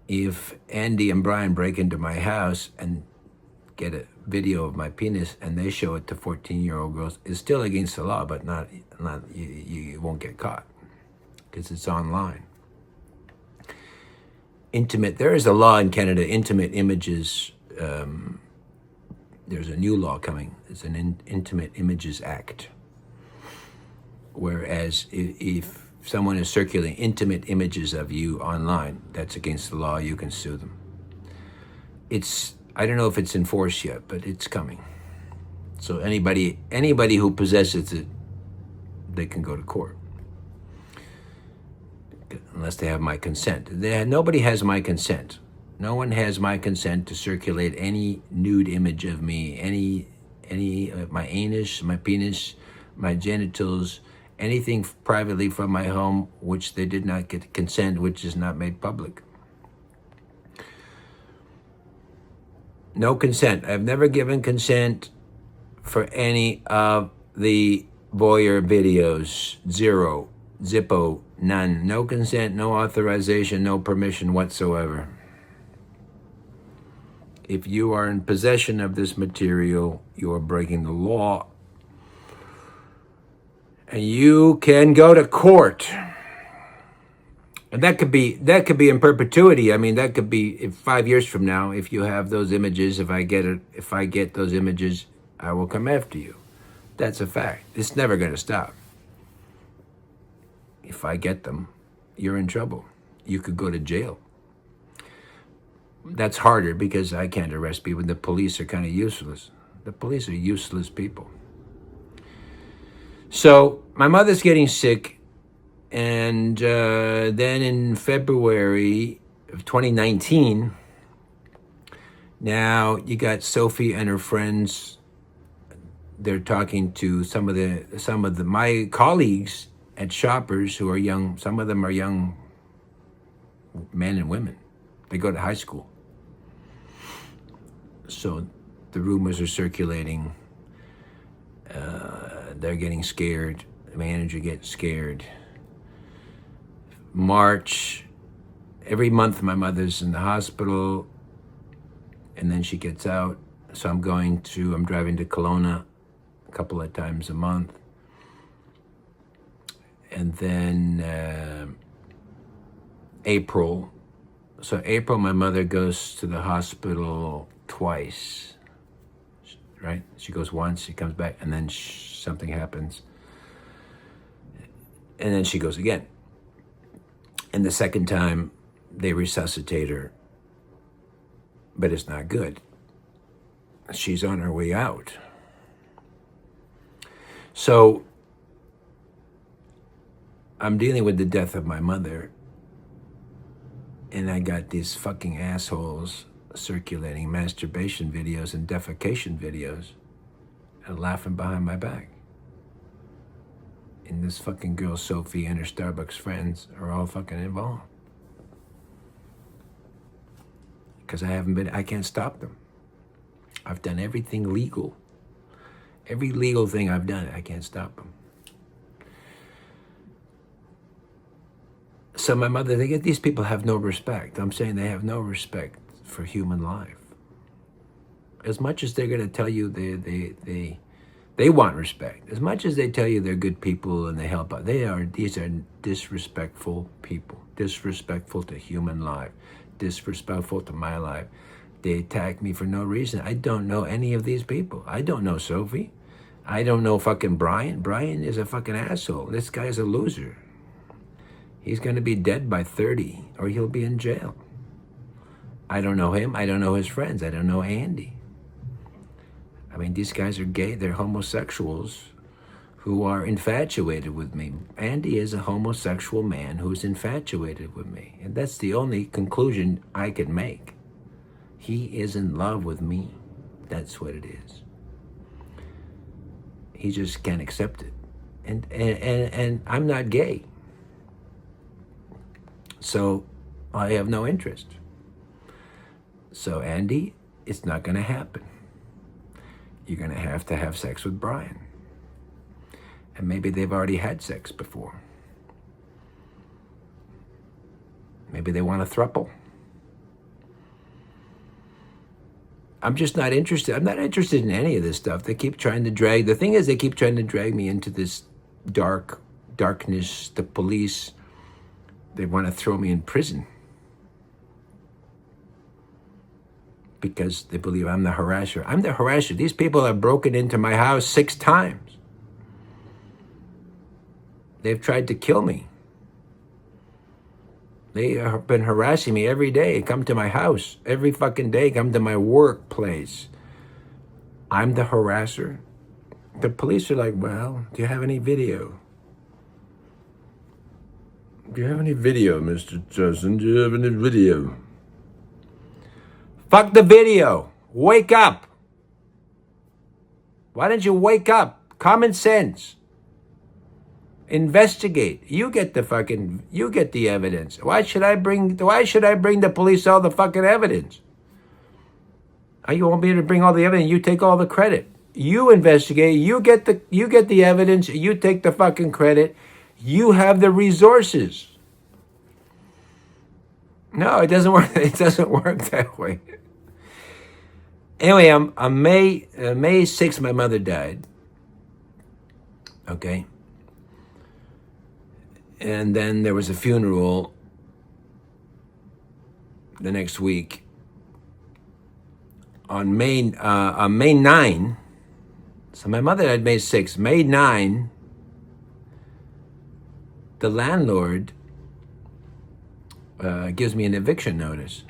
If Andy and Brian break into my house and get a video of my penis and they show it to 14-year-old girls, it's still against the law, but not you won't get caught because it's online. There is a law in Canada, intimate images. There's a new law coming. It's an Intimate Images Act. Whereas if someone is circulating intimate images of you online, that's against the law. You can sue them. I don't know if it's enforced yet, but it's coming. So anybody who possesses it, they can go to court. Unless they have my consent. Nobody has my consent. No one has my consent to circulate any nude image of me, any my anus, my penis, my genitals, anything privately from my home which they did not get consent, which is not made public. No consent. I've never given consent for any of the voyeur videos. Zero. Zippo. None. No consent, no authorization, no permission whatsoever. If you are in possession of this material, you are breaking the law. And you can go to court. And that could be in perpetuity. I mean, that could be 5 years from now. If you have those images, if I get those images, I will come after you. That's a fact. It's never going to stop. If I get them, you're in trouble. You could go to jail. That's harder because I can't arrest people. The police are kind of useless. The police are useless people. So my mother's getting sick. And then in February of 2019, now you got Sophie and her friends. They're talking to some of my colleagues at Shoppers who are young. Some of them are young men and women. They go to high school. So the rumors are circulating. They're getting scared. The manager gets scared. March, every month my mother's in the hospital and then she gets out. So I'm driving to Kelowna a couple of times a month. And then April, my mother goes to the hospital twice, right? She goes once, she comes back, and then something happens. And then she goes again. And the second time, they resuscitate her, but it's not good. She's on her way out. So I'm dealing with the death of my mother, and I got these fucking assholes circulating masturbation videos and defecation videos and laughing behind my back. And this fucking girl, Sophie, and her Starbucks friends are all fucking involved. Because I can't stop them. I've done everything legal. Every legal thing I've done, I can't stop them. So my mother, these people have no respect. I'm saying they have no respect for human life. As much as they're going to tell you they want respect, as much as they tell you they're good people and they help out, these are disrespectful people, disrespectful to human life, disrespectful to my life. They attack me for no reason. I don't know any of these people. I don't know Sophie. I don't know fucking Brian. Brian is a fucking asshole. This guy's a loser. He's going to be dead by 30 or he'll be in jail. I don't know him. I don't know his friends. I don't know Andy. I mean, these guys are gay. They're homosexuals who are infatuated with me. Andy is a homosexual man who's infatuated with me. And that's the only conclusion I can make. He is in love with me. That's what it is. He just can't accept it. And I'm not gay. So I have no interest. So Andy, it's not going to happen. You're going to have sex with Brian. And maybe they've already had sex before. Maybe they want a throuple. I'm just not interested. I'm not interested in any of this stuff. They keep trying to drag. The thing is, they keep trying to drag me into this darkness. The police, they want to throw me in prison because they believe I'm the harasser. I'm the harasser. These people have broken into my house 6 times. They've tried to kill me. They have been harassing me every day. Come to my house every fucking day. Come to my workplace. I'm the harasser. The police are like, well, do you have any video? Do you have any video, Mr. Justin? Do you have any video? Fuck the video. Wake up. Why don't you wake up? Common sense. Investigate. You get the evidence. Why should I bring the police all the fucking evidence? You won't be able to bring all the evidence. You take all the credit. You investigate. You get the evidence. You take the fucking credit. You have the resources. No, it doesn't work. It doesn't work that way. Anyway, on May 6th, my mother died. Okay. And then there was a funeral the next week. On May 9, so my mother died May 6. May 9, the landlord gives me an eviction notice.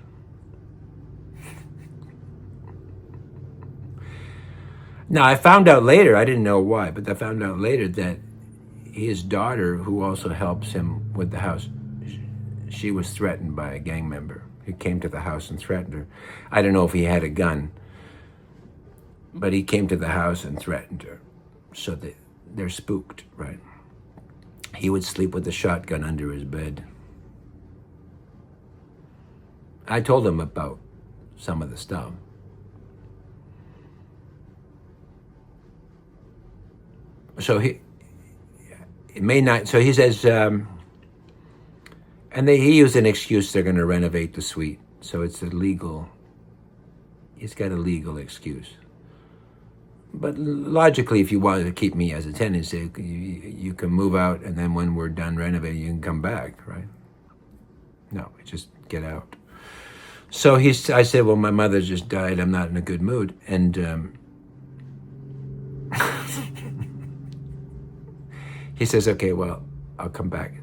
Now, I found out later, I didn't know why, but I found out later that his daughter, who also helps him with the house, she was threatened by a gang member. He came to the house and threatened her. I don't know if he had a gun, but he came to the house and threatened her. So they're spooked, right? He would sleep with a shotgun under his bed. I told him about some of the stuff. So he says, and he used an excuse they're going to renovate the suite. So it's he's got a legal excuse. But logically, if you wanted to keep me as a tenant, you can move out, and then when we're done renovating, you can come back, right? No, just get out. So I said, well, my mother just died. I'm not in a good mood. And he says, okay, well, I'll come back.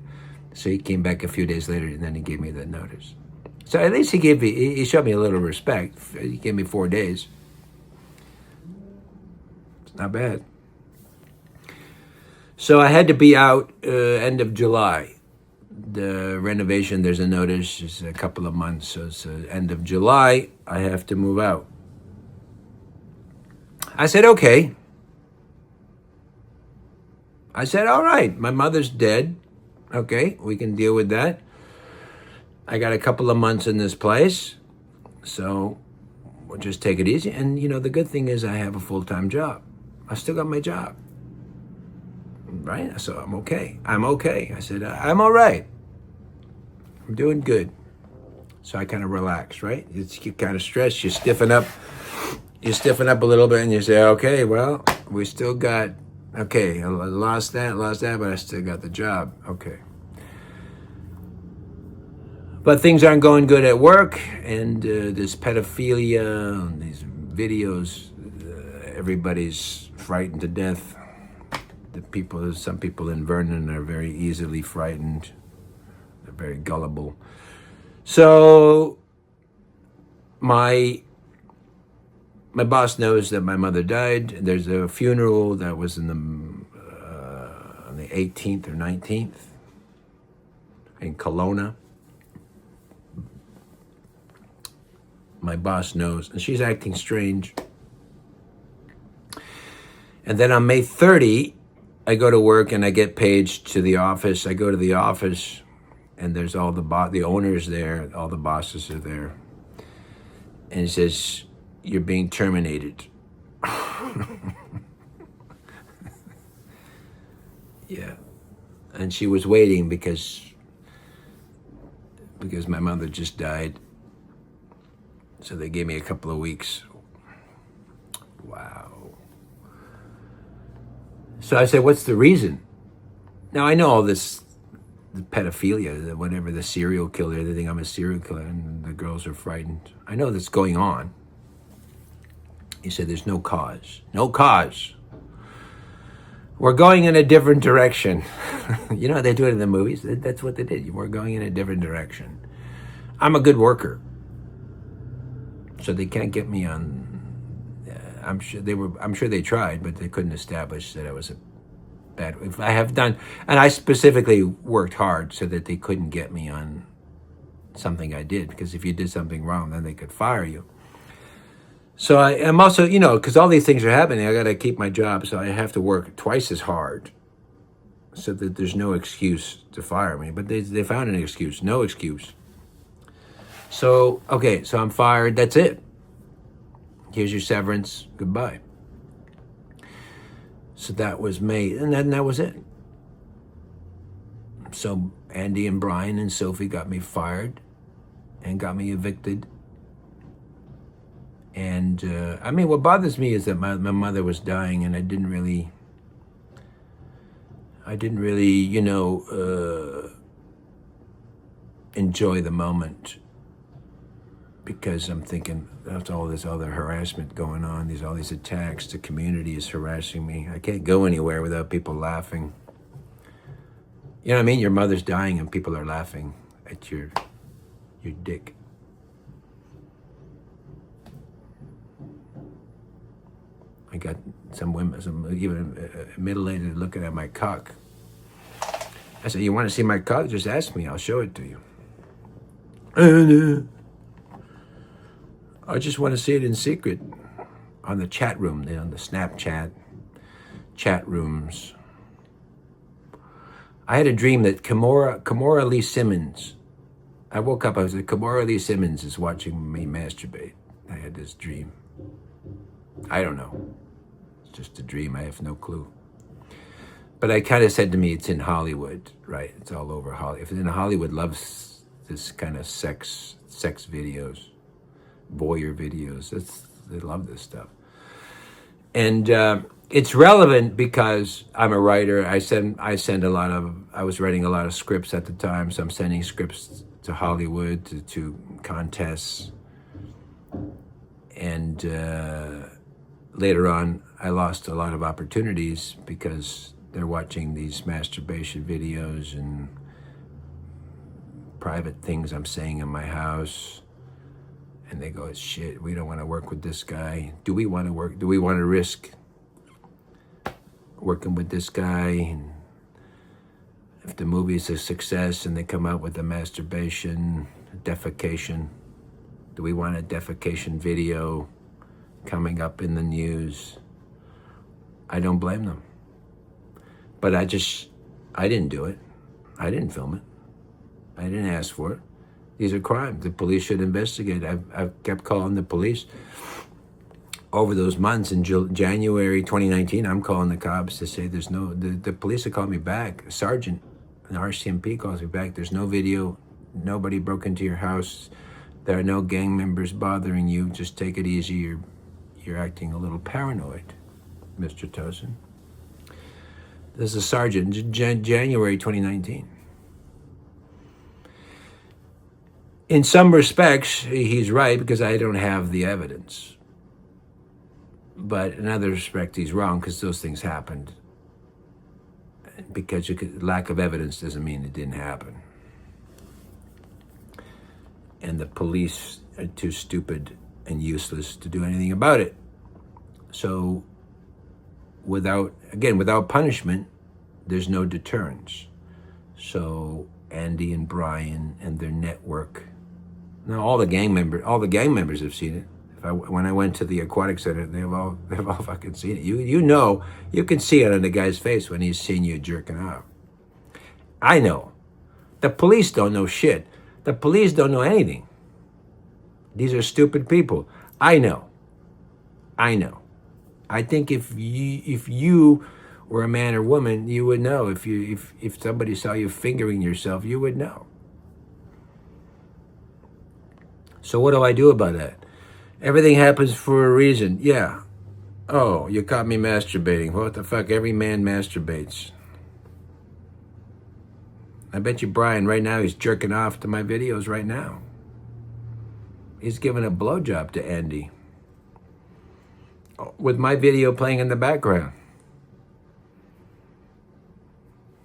So he came back a few days later, and then he gave me the notice. So at least he showed me a little respect. He gave me 4 days. It's not bad. So I had to be out end of July. The renovation, there's a notice, it's a couple of months. So it's end of July, I have to move out. I said, okay. I said, all right, my mother's dead. Okay, we can deal with that. I got a couple of months in this place, so we'll just take it easy. And, the good thing is I have a full-time job. I still got my job, right? So I'm okay. I said, I'm all right. I'm doing good. So I kind of relaxed, right? You kind of stressed, you stiffen up a little bit, and you say, okay, well, we still got, okay, I lost that, but I still got the job. Okay. But things aren't going good at work, and this pedophilia, and these videos, everybody's frightened to death. Some people in Vernon are very easily frightened. They're very gullible. So my my boss knows that my mother died. There's a funeral that was on the 18th or 19th in Kelowna. My boss knows, and she's acting strange. And then on May 30, I go to work and I get paged to the office. I go to the office, and there's all the owners there, all the bosses are there. And he says, "You're being terminated." Yeah. And she was waiting because my mother just died. So they gave me a couple of weeks. Wow. So I said, "What's the reason?" Now I know all this, the pedophilia, whatever, the serial killer, they think I'm a serial killer and the girls are frightened. I know that's going on. He said, "There's no cause. No cause. We're going in a different direction." You know how they do it in the movies? That's what they did. We're going in a different direction. I'm a good worker. So they can't get me on. I'm sure they tried, but they couldn't establish that I was a bad. If I have done, and I specifically worked hard so that they couldn't get me on something I did, because if you did something wrong, then they could fire you. So I'm also, because all these things are happening, I got to keep my job, so I have to work twice as hard, so that there's no excuse to fire me. But they found an excuse, no excuse. So, okay, so I'm fired, that's it. Here's your severance, goodbye. So that was May, and then that was it. So Andy and Brian and Sophie got me fired and got me evicted. And, what bothers me is that my mother was dying, and I didn't really, enjoy the moment, because I'm thinking, after all this other harassment going on, all these attacks, the community is harassing me. I can't go anywhere without people laughing. You know what I mean? Your mother's dying and people are laughing at your dick. I got some women, even middle-aged, looking at my cock. I said, "You want to see my cock? Just ask me. I'll show it to you." And I just want to see it in secret on the chat room, on the Snapchat chat rooms. I had a dream that Kimora Lee Simmons, I woke up, I was like, Kimora Lee Simmons is watching me masturbate. I had this dream. I don't know. It's just a dream. I have no clue. But I kind of said to me, it's in Hollywood, right? It's all over Hollywood. If it's in Hollywood, loves this kind of sex videos, voyeur videos. They love this stuff. And it's relevant because I'm a writer. I was writing a lot of scripts at the time, so I'm sending scripts to Hollywood, to contests. And later on, I lost a lot of opportunities because they're watching these masturbation videos and private things I'm saying in my house. And they go, shit, we don't want to work with this guy. Do we want to risk working with this guy? And if the movie's a success and they come out with a masturbation, defecation, do we want a defecation video coming up in the news? I don't blame them. But I didn't do it. I didn't film it. I didn't ask for it. These are crimes. The police should investigate. I've kept calling the police over those months. In January 2019, I'm calling the cops to say the police have called me back. A sergeant, an RCMP calls me back. There's no video. Nobody broke into your house. There are no gang members bothering you. Just take it easy. You're acting a little paranoid, Mr. Tosin. There's a sergeant, January 2019. In some respects, he's right because I don't have the evidence. But in other respects, he's wrong because those things happened. Because lack of evidence doesn't mean it didn't happen. And the police are too stupid and useless to do anything about it. So without punishment, there's no deterrence. So Andy and Brian and their network. Now all the gang members have seen it. When I went to the aquatic center, they've all fucking seen it. You can see it on the guy's face when he's seen you jerking off. I know. The police don't know shit. The police don't know anything. These are stupid people. I know. I think if you were a man or woman, you would know. If somebody saw you fingering yourself, you would know. So what do I do about that? Everything happens for a reason. Yeah. Oh, you caught me masturbating. What the fuck? Every man masturbates. I bet you Brian right now, he's jerking off to my videos right now. He's giving a blowjob to Andy with my video playing in the background.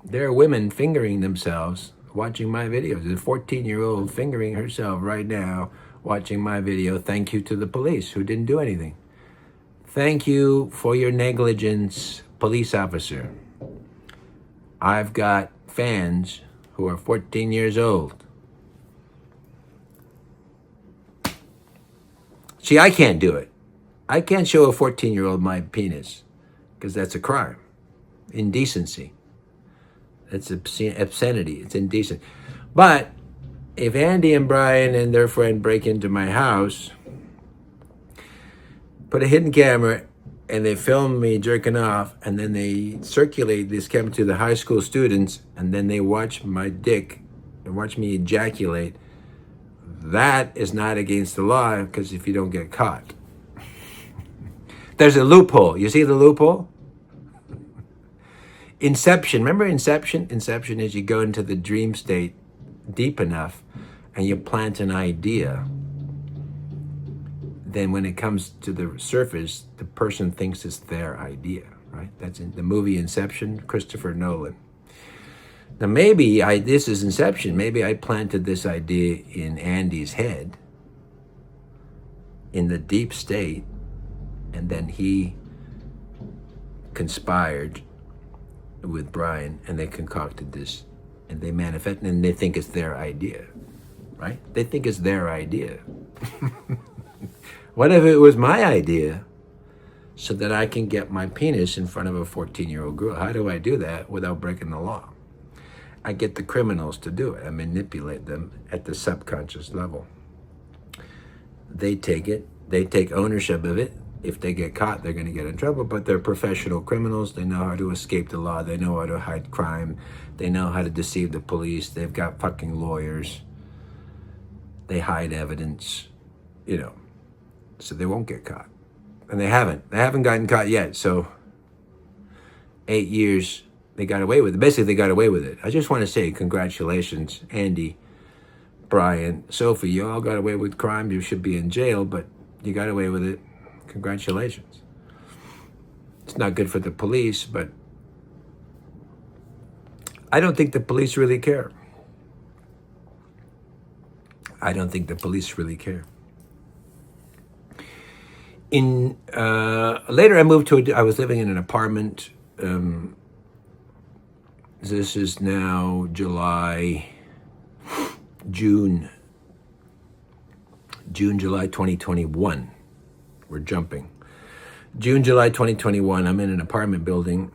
There are women fingering themselves watching my videos. There's a 14-year-old fingering herself right now watching my video. Thank you to the police who didn't do anything. Thank you for your negligence, police officer. I've got fans who are 14 years old. See, I can't do it. I can't show a 14-year-old my penis because that's a crime. Indecency. It's obscenity. It's indecent. But if Andy and Brian and their friend break into my house, put a hidden camera, and they film me jerking off, and then they circulate this camera to the high school students, and then they watch my dick and watch me ejaculate, that is not against the law, because if you don't get caught. There's a loophole. You see the loophole? Inception. Remember Inception? Inception is you go into the dream state deep enough and you plant an idea. Then when it comes to the surface, the person thinks it's their idea, right? That's in the movie Inception, Christopher Nolan. Now maybe this is Inception. Maybe I planted this idea in Andy's head in the deep state, and then he conspired with Brian, and they concocted this, and they manifest, and they think it's their idea, right? They think it's their idea. What if it was my idea so that I can get my penis in front of a 14-year-old girl? How do I do that without breaking the law? I get the criminals to do it. I manipulate them at the subconscious level. They take it. They take ownership of it. If they get caught, they're going to get in trouble, but they're professional criminals. They know how to escape the law. They know how to hide crime. They know how to deceive the police. They've got fucking lawyers. They hide evidence, so they won't get caught. And they haven't. They haven't gotten caught yet, so 8 years, they got away with it. Basically, they got away with it. I just want to say congratulations, Andy, Brian, Sophie. You all got away with crime. You should be in jail, but you got away with it. Congratulations. It's not good for the police, but I don't think the police really care. I don't think the police really care. Later I moved I was living in an apartment. This is now July, July 2021. We're jumping. June, July 2021, I'm in an apartment building.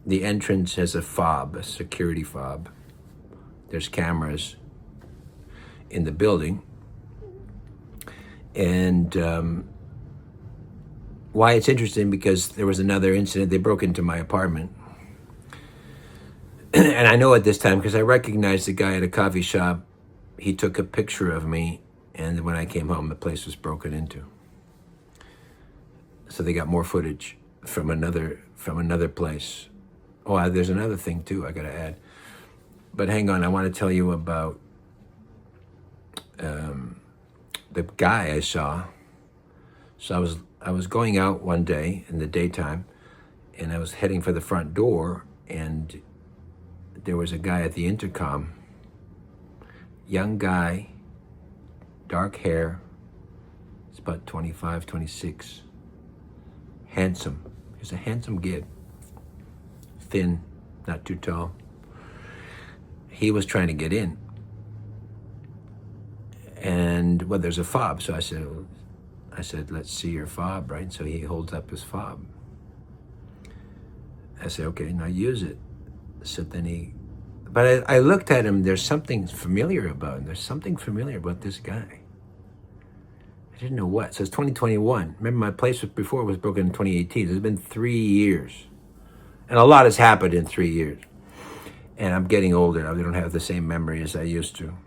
The entrance has a fob, a security fob. There's cameras in the building. And why it's interesting, because there was another incident. They broke into my apartment. And I know at this time, because I recognized the guy at a coffee shop. He took a picture of me, and when I came home, the place was broken into. So they got more footage from another place. Oh, there's another thing too I gotta add. But hang on, I want to tell you about the guy I saw. So I was going out one day in the daytime, and I was heading for the front door, and there was a guy at the intercom. Young guy, dark hair. It's about 25, 26. handsome. He's a handsome kid. Thin, not too tall. He was trying to get in. And, well, there's a fob. So I said, let's see your fob, right? So he holds up his fob. I said, okay, now use it. So then but I looked at him. There's something familiar about him. There's something familiar about this guy. I didn't know what. So it's 2021. Remember, my place before was broken in 2018. It's been 3 years. And a lot has happened in 3 years. And I'm getting older. I don't have the same memory as I used to.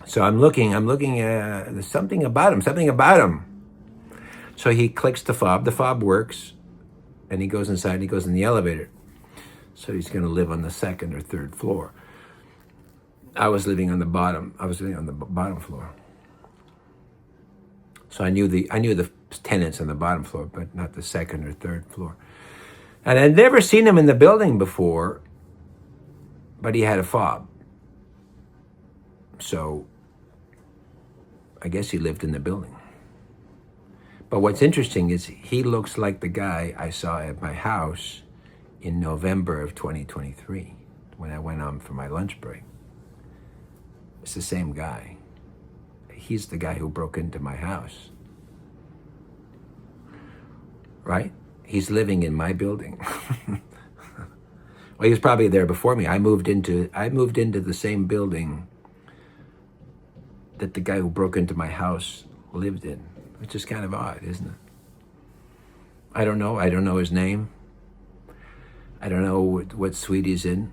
So I'm looking at there's something about him. So he clicks the fob. The fob works. And he goes inside and he goes in the elevator. So he's going to live on the second or third floor. I was living on the bottom. I was living on the bottom floor. So I knew the tenants on the bottom floor, but not the second or third floor. And I'd never seen him in the building before, but he had a fob. So I guess he lived in the building. But what's interesting is he looks like the guy I saw at my house in November of 2023 when I went on for my lunch break. It's the same guy. He's the guy who broke into my house. Right? He's living in my building. Well, he was probably there before me. I moved into the same building that the guy who broke into my house lived in, which is kind of odd, isn't it? I don't know his name. I don't know what suite he's in.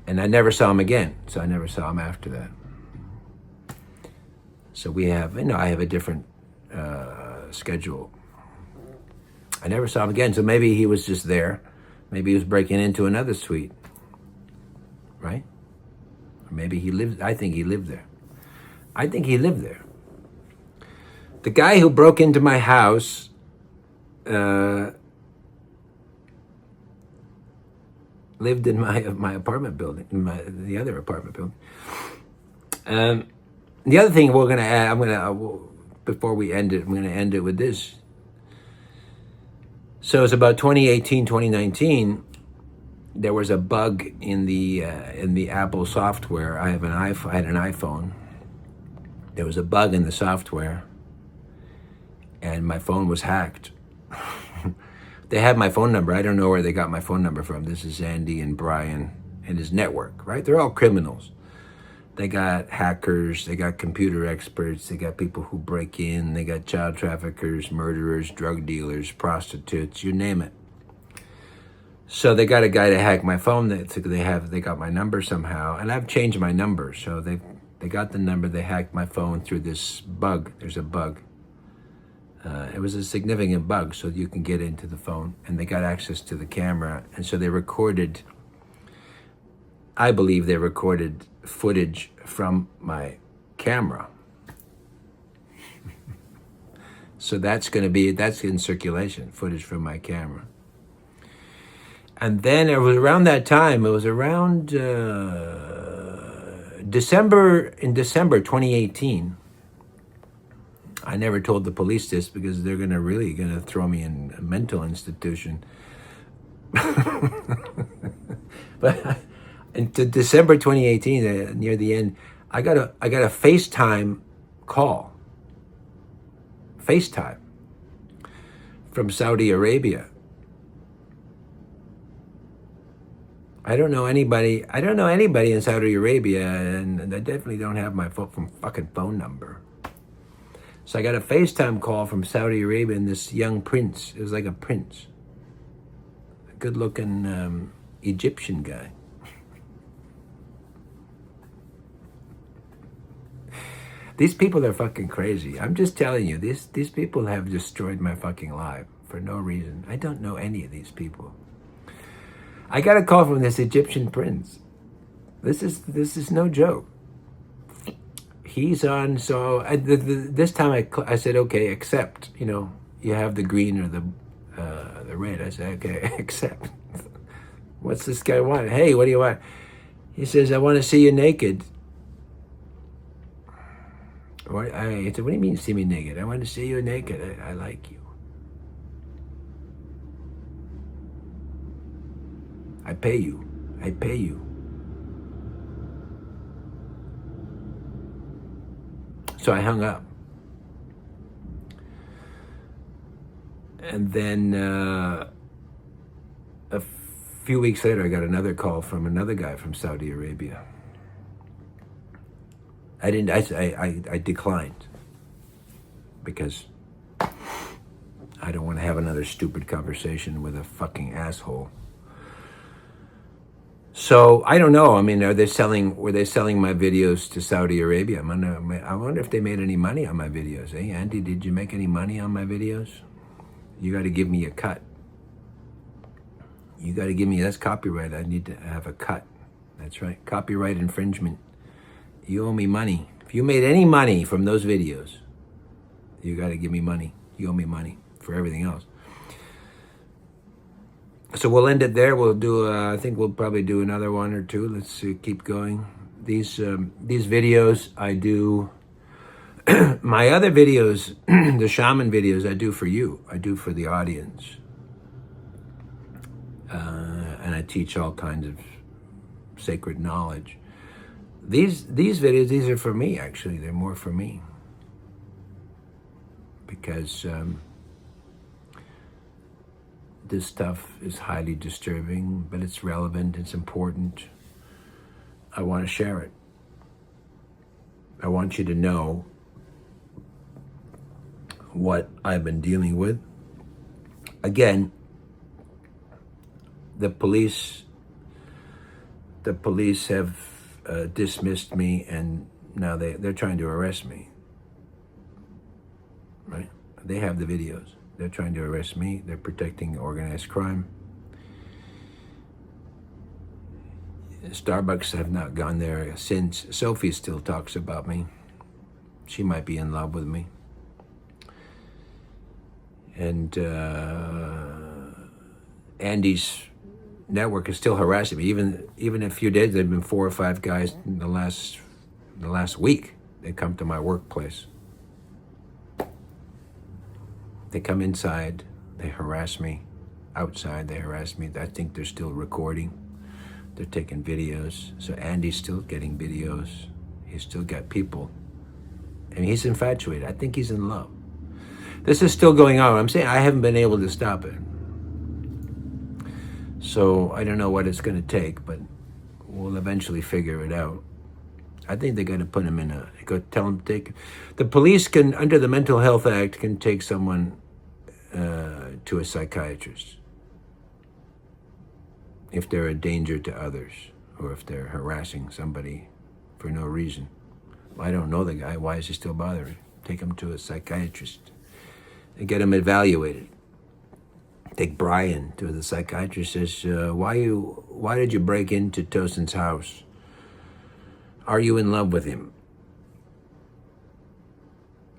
And I never saw him again. So I never saw him after that. So I have a different schedule. I never saw him again. So maybe he was just there. Maybe he was breaking into another suite. Right? Or maybe I think he lived there. The guy who broke into my house lived in my apartment building, the other apartment building. The other thing we're gonna add, before we end it, I'm gonna end it with this. So it's about 2018, 2019. There was a bug in the Apple software. I had an iPhone. There was a bug in the software, and my phone was hacked. They have my phone number. I don't know where they got my phone number from. This is Andy and Brian and his network, right? They're all criminals. They got hackers, they got computer experts, they got people who break in, they got child traffickers, murderers, drug dealers, prostitutes, you name it. So they got a guy to hack my phone. They got my number somehow, and I've changed my number. So they got the number. They hacked my phone through this bug. There's a bug. It was a significant bug, so you can get into the phone, and they got access to the camera, and so they recorded. I believe they recorded footage from my camera. So that's in circulation, footage from my camera. And then it was around that time, it was around December 2018. I never told the police this because they're really gonna throw me in a mental institution. But into December 2018, near the end, I got a FaceTime call. FaceTime from Saudi Arabia. I don't know anybody in Saudi Arabia, and I definitely don't have my fucking phone number. So I got a FaceTime call from Saudi Arabia, and this young prince, it was like a prince, a good-looking Egyptian guy. These people are fucking crazy. I'm just telling you, these people have destroyed my fucking life for no reason. I don't know any of these people. I got a call from this Egyptian prince. This is no joke. He's on. So this time I said, okay, accept. You know, you have the green or the red. I said, okay, accept. What's this guy want? Hey, what do you want? He says, I want to see you naked. I said, what do you mean see me naked? I want to see you naked. I like you. I pay you. I pay you. So I hung up. And then a few weeks later, I got another call from another guy from Saudi Arabia. I declined because I don't want to have another stupid conversation with a fucking asshole. So I don't know. I mean, were they selling my videos to Saudi Arabia? I wonder if they made any money on my videos. Hey, Andy, did you make any money on my videos? You got to give me a cut. You got to give me, that's copyright. I need to have a cut. That's right. Copyright infringement. You owe me money. If you made any money from those videos, you got to give me money. You owe me money for everything else. So we'll end it there. We'll do, I think we'll probably do another one or two. Let's keep going. These videos I do, my other videos, the shaman videos I do for you. I do for the audience. And I teach all kinds of sacred knowledge. These videos, these are for me, actually. They're more for me. Because this stuff is highly disturbing, but it's relevant, it's important. I want to share it. I want you to know what I've been dealing with. Again, the police have dismissed me, and now they're trying to arrest me. Right? They have the videos. They're trying to arrest me. They're protecting organized crime. Starbucks have not gone there since. Sophie still talks about me. She might be in love with me. And Andy's network is still harassing me. Even a few days, there've been 4 or 5 guys in the last week. They come to my workplace. They come inside, they harass me. Outside, they harass me. I think they're still recording. They're taking videos. So Andy's still getting videos. He's still got people. I mean, he's infatuated. I think he's in love. This is still going on. I'm saying I haven't been able to stop it. So I don't know what it's going to take, but we'll eventually figure it out. I think they're going to put him in tell him to take, the police can, under the Mental Health Act, can take someone to a psychiatrist if they're a danger to others or if they're harassing somebody for no reason. I don't know the guy. Why is he still bothering? Take him to a psychiatrist and get him evaluated. Take Brian to the psychiatrist. Says, why did you break into Tosin's house? Are you in love with him?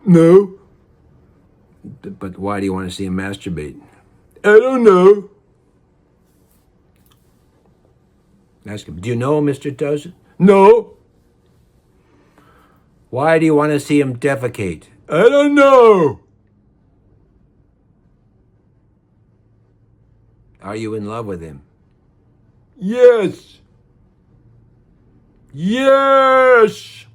No. But why do you want to see him masturbate? I don't know. Ask him, do you know Mr. Tosin? No. Why do you want to see him defecate? I don't know. Are you in love with him? Yes. Yes.